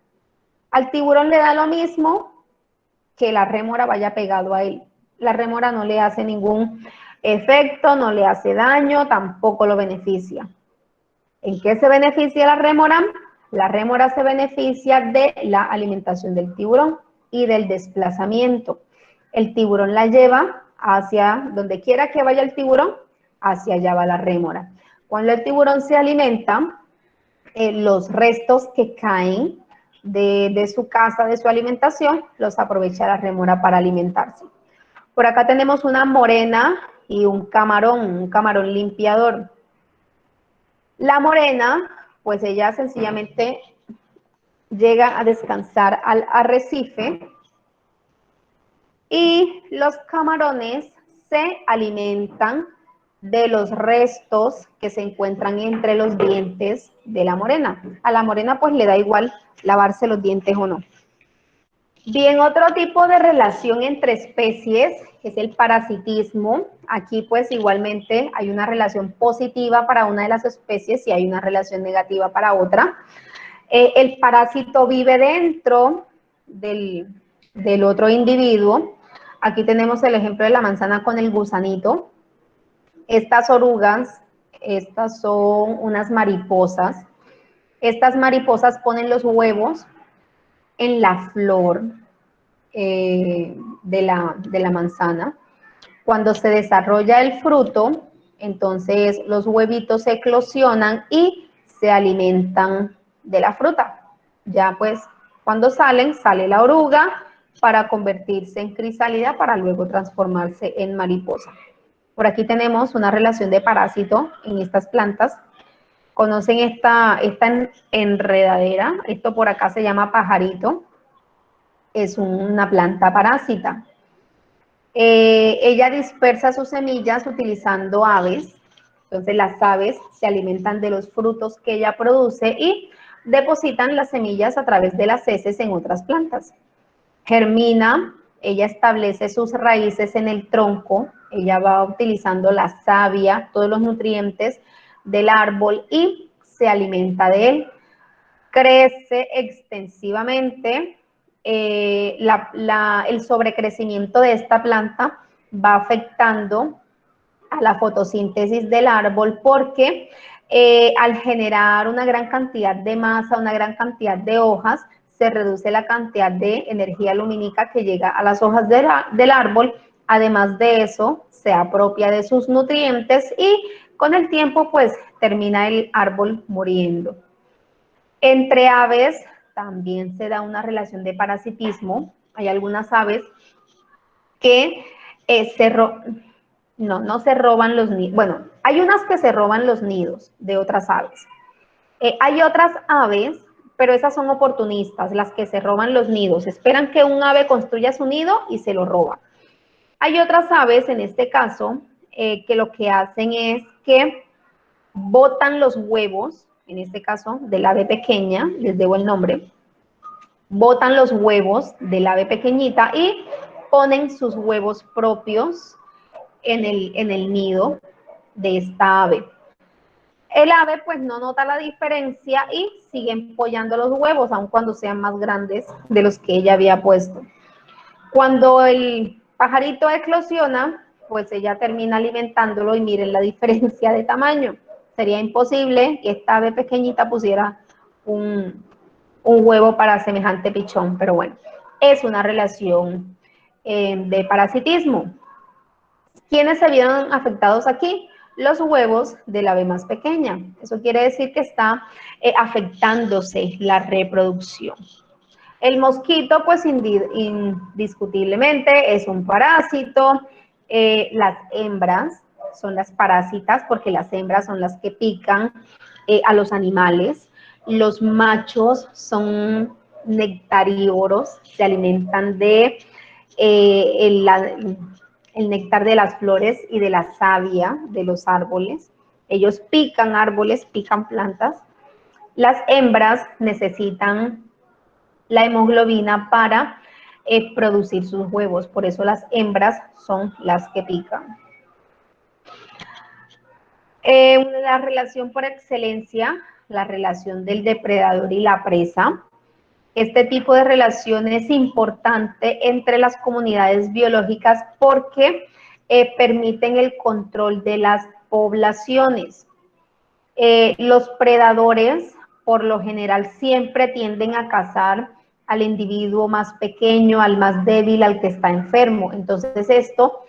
Al tiburón le da lo mismo que la rémora vaya pegado a él. La rémora no le hace ningún efecto, no le hace daño, tampoco lo beneficia. ¿En qué se beneficia la rémora? La rémora se beneficia de la alimentación del tiburón y del desplazamiento. El tiburón la lleva hacia donde quiera que vaya el tiburón, hacia allá va la rémora. Cuando el tiburón se alimenta, los restos que caen de su caza, de su alimentación, los aprovecha la rémora para alimentarse. Por acá tenemos una morena y un camarón limpiador. La morena, pues ella sencillamente llega a descansar al arrecife y los camarones se alimentan de los restos que se encuentran entre los dientes de la morena. A la morena pues le da igual lavarse los dientes o no. Bien, otro tipo de relación entre especies es el parasitismo. Aquí pues igualmente hay una relación positiva para una de las especies y hay una relación negativa para otra. El parásito vive dentro del otro individuo. Aquí tenemos el ejemplo de la manzana con el gusanito. Estas orugas, estas son unas mariposas. Estas mariposas ponen los huevos en la flor de la manzana. Cuando se desarrolla el fruto, entonces los huevitos se eclosionan y se alimentan de la fruta. Ya pues cuando sale la oruga para convertirse en crisálida para luego transformarse en mariposa. Por aquí tenemos una relación de parásito en estas plantas. ¿Conocen esta enredadera? Esto por acá se llama pajarito. Es una planta parásita. Ella dispersa sus semillas utilizando aves. Entonces las aves se alimentan de los frutos que ella produce y depositan las semillas a través de las heces en otras plantas. Germina, ella establece sus raíces en el tronco, ella va utilizando la savia, todos los nutrientes del árbol y se alimenta de él. Crece extensivamente. El sobrecrecimiento de esta planta va afectando a la fotosíntesis del árbol porque al generar una gran cantidad de masa, una gran cantidad de hojas, se reduce la cantidad de energía lumínica que llega a las hojas del árbol. Además de eso, se apropia de sus nutrientes y con el tiempo pues termina el árbol muriendo. Entre aves también se da una relación de parasitismo. Hay algunas aves que no se roban los nidos. Bueno, Hay unas que se roban los nidos de otras aves. Hay otras aves, pero esas son oportunistas, las que se roban los nidos. Esperan que un ave construya su nido y se lo roba. Hay otras aves, en este caso, que lo que hacen es que botan los huevos, en este caso del ave pequeña, les debo el nombre, botan los huevos del ave pequeñita y ponen sus huevos propios en el nido de esta ave. El ave pues no nota la diferencia y sigue empollando los huevos, aun cuando sean más grandes de los que ella había puesto. Cuando el pajarito eclosiona, pues ella termina alimentándolo y miren la diferencia de tamaño. Sería imposible que esta ave pequeñita pusiera un huevo para semejante pichón, pero bueno, es una relación de parasitismo. ¿Quiénes se vieron afectados aquí? Los huevos del ave más pequeña. Eso quiere decir que está afectándose la reproducción. El mosquito, pues indiscutiblemente es un parásito. Las hembras son las parásitas porque las hembras son las que pican a los animales. Los machos son nectarívoros, se alimentan de el néctar de las flores y de la savia de los árboles. Ellos pican árboles, pican plantas. Las hembras necesitan la hemoglobina para producir sus huevos, por eso las hembras son las que pican. La relación por excelencia, la relación del depredador y la presa. Este tipo de relación es importante entre las comunidades biológicas porque permiten el control de las poblaciones. Los predadores, por lo general, siempre tienden a cazar al individuo más pequeño, al más débil, al que está enfermo. Entonces, esto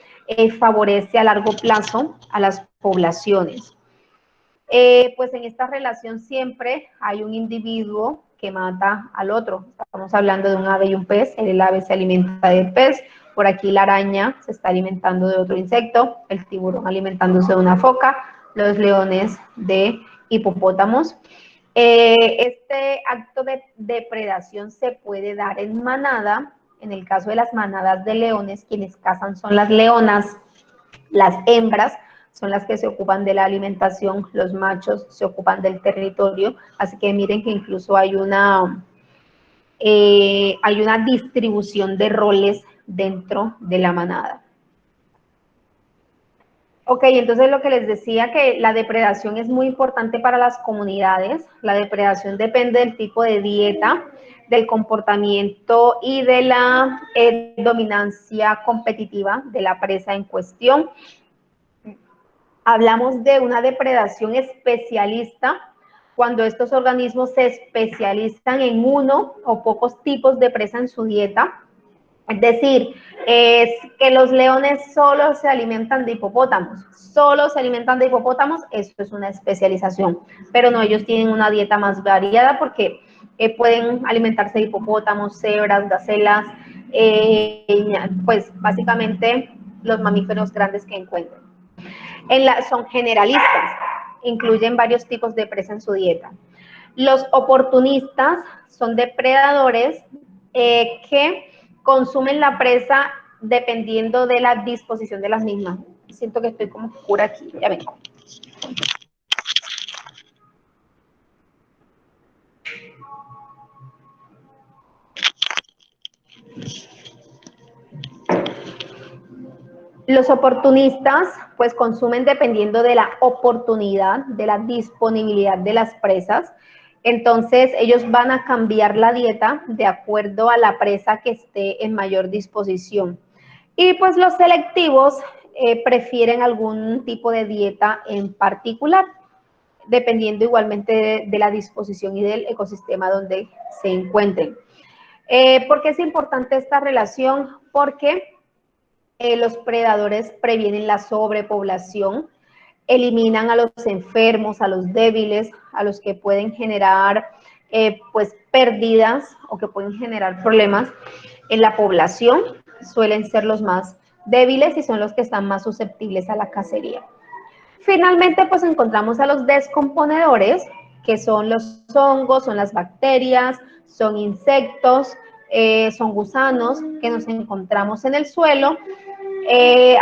favorece a largo plazo a las poblaciones. Pues en esta relación siempre hay un individuo que mata al otro. Estamos hablando de un ave y un pez. El ave se alimenta del pez. Por aquí la araña se está alimentando de otro insecto. El tiburón alimentándose de una foca. Los leones de hipopótamos. Este acto de depredación se puede dar en manada. En el caso de las manadas de leones, quienes cazan son las leonas, las hembras son las que se ocupan de la alimentación, los machos se ocupan del territorio, así que miren que incluso hay una distribución de roles dentro de la manada. Ok, entonces lo que les decía, que la depredación es muy importante para las comunidades. La depredación depende del tipo de dieta, del comportamiento y de la dominancia competitiva de la presa en cuestión. Hablamos de una depredación especialista cuando estos organismos se especializan en uno o pocos tipos de presa en su dieta. Es decir, es que los leones solo se alimentan de hipopótamos, eso es una especialización, pero no, ellos tienen una dieta más variada porque pueden alimentarse de hipopótamos, cebras, gacelas, pues básicamente los mamíferos grandes que encuentren. Son generalistas, incluyen varios tipos de presa en su dieta. Los oportunistas son depredadores que consumen la presa dependiendo de la disposición de las mismas. Siento que estoy como oscura aquí, ya vengo. Los oportunistas pues consumen dependiendo de la oportunidad, de la disponibilidad de las presas. Entonces ellos van a cambiar la dieta de acuerdo a la presa que esté en mayor disposición. Y pues los selectivos prefieren algún tipo de dieta en particular, dependiendo igualmente de la disposición y del ecosistema donde se encuentren. ¿Por qué es importante esta relación? Porque los predadores previenen la sobrepoblación, eliminan a los enfermos, a los débiles, a los que pueden generar pues pérdidas o que pueden generar problemas en la población. Suelen ser los más débiles y son los que están más susceptibles a la cacería. Finalmente, pues encontramos a los descomponedores, que son los hongos, son las bacterias, son insectos, son gusanos que nos encontramos en el suelo,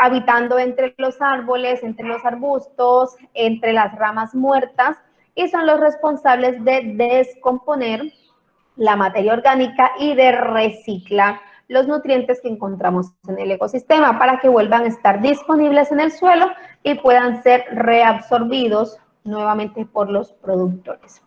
habitando entre los árboles, entre los arbustos, entre las ramas muertas, y son los responsables de descomponer la materia orgánica y de reciclar los nutrientes que encontramos en el ecosistema para que vuelvan a estar disponibles en el suelo y puedan ser reabsorbidos nuevamente por los productores.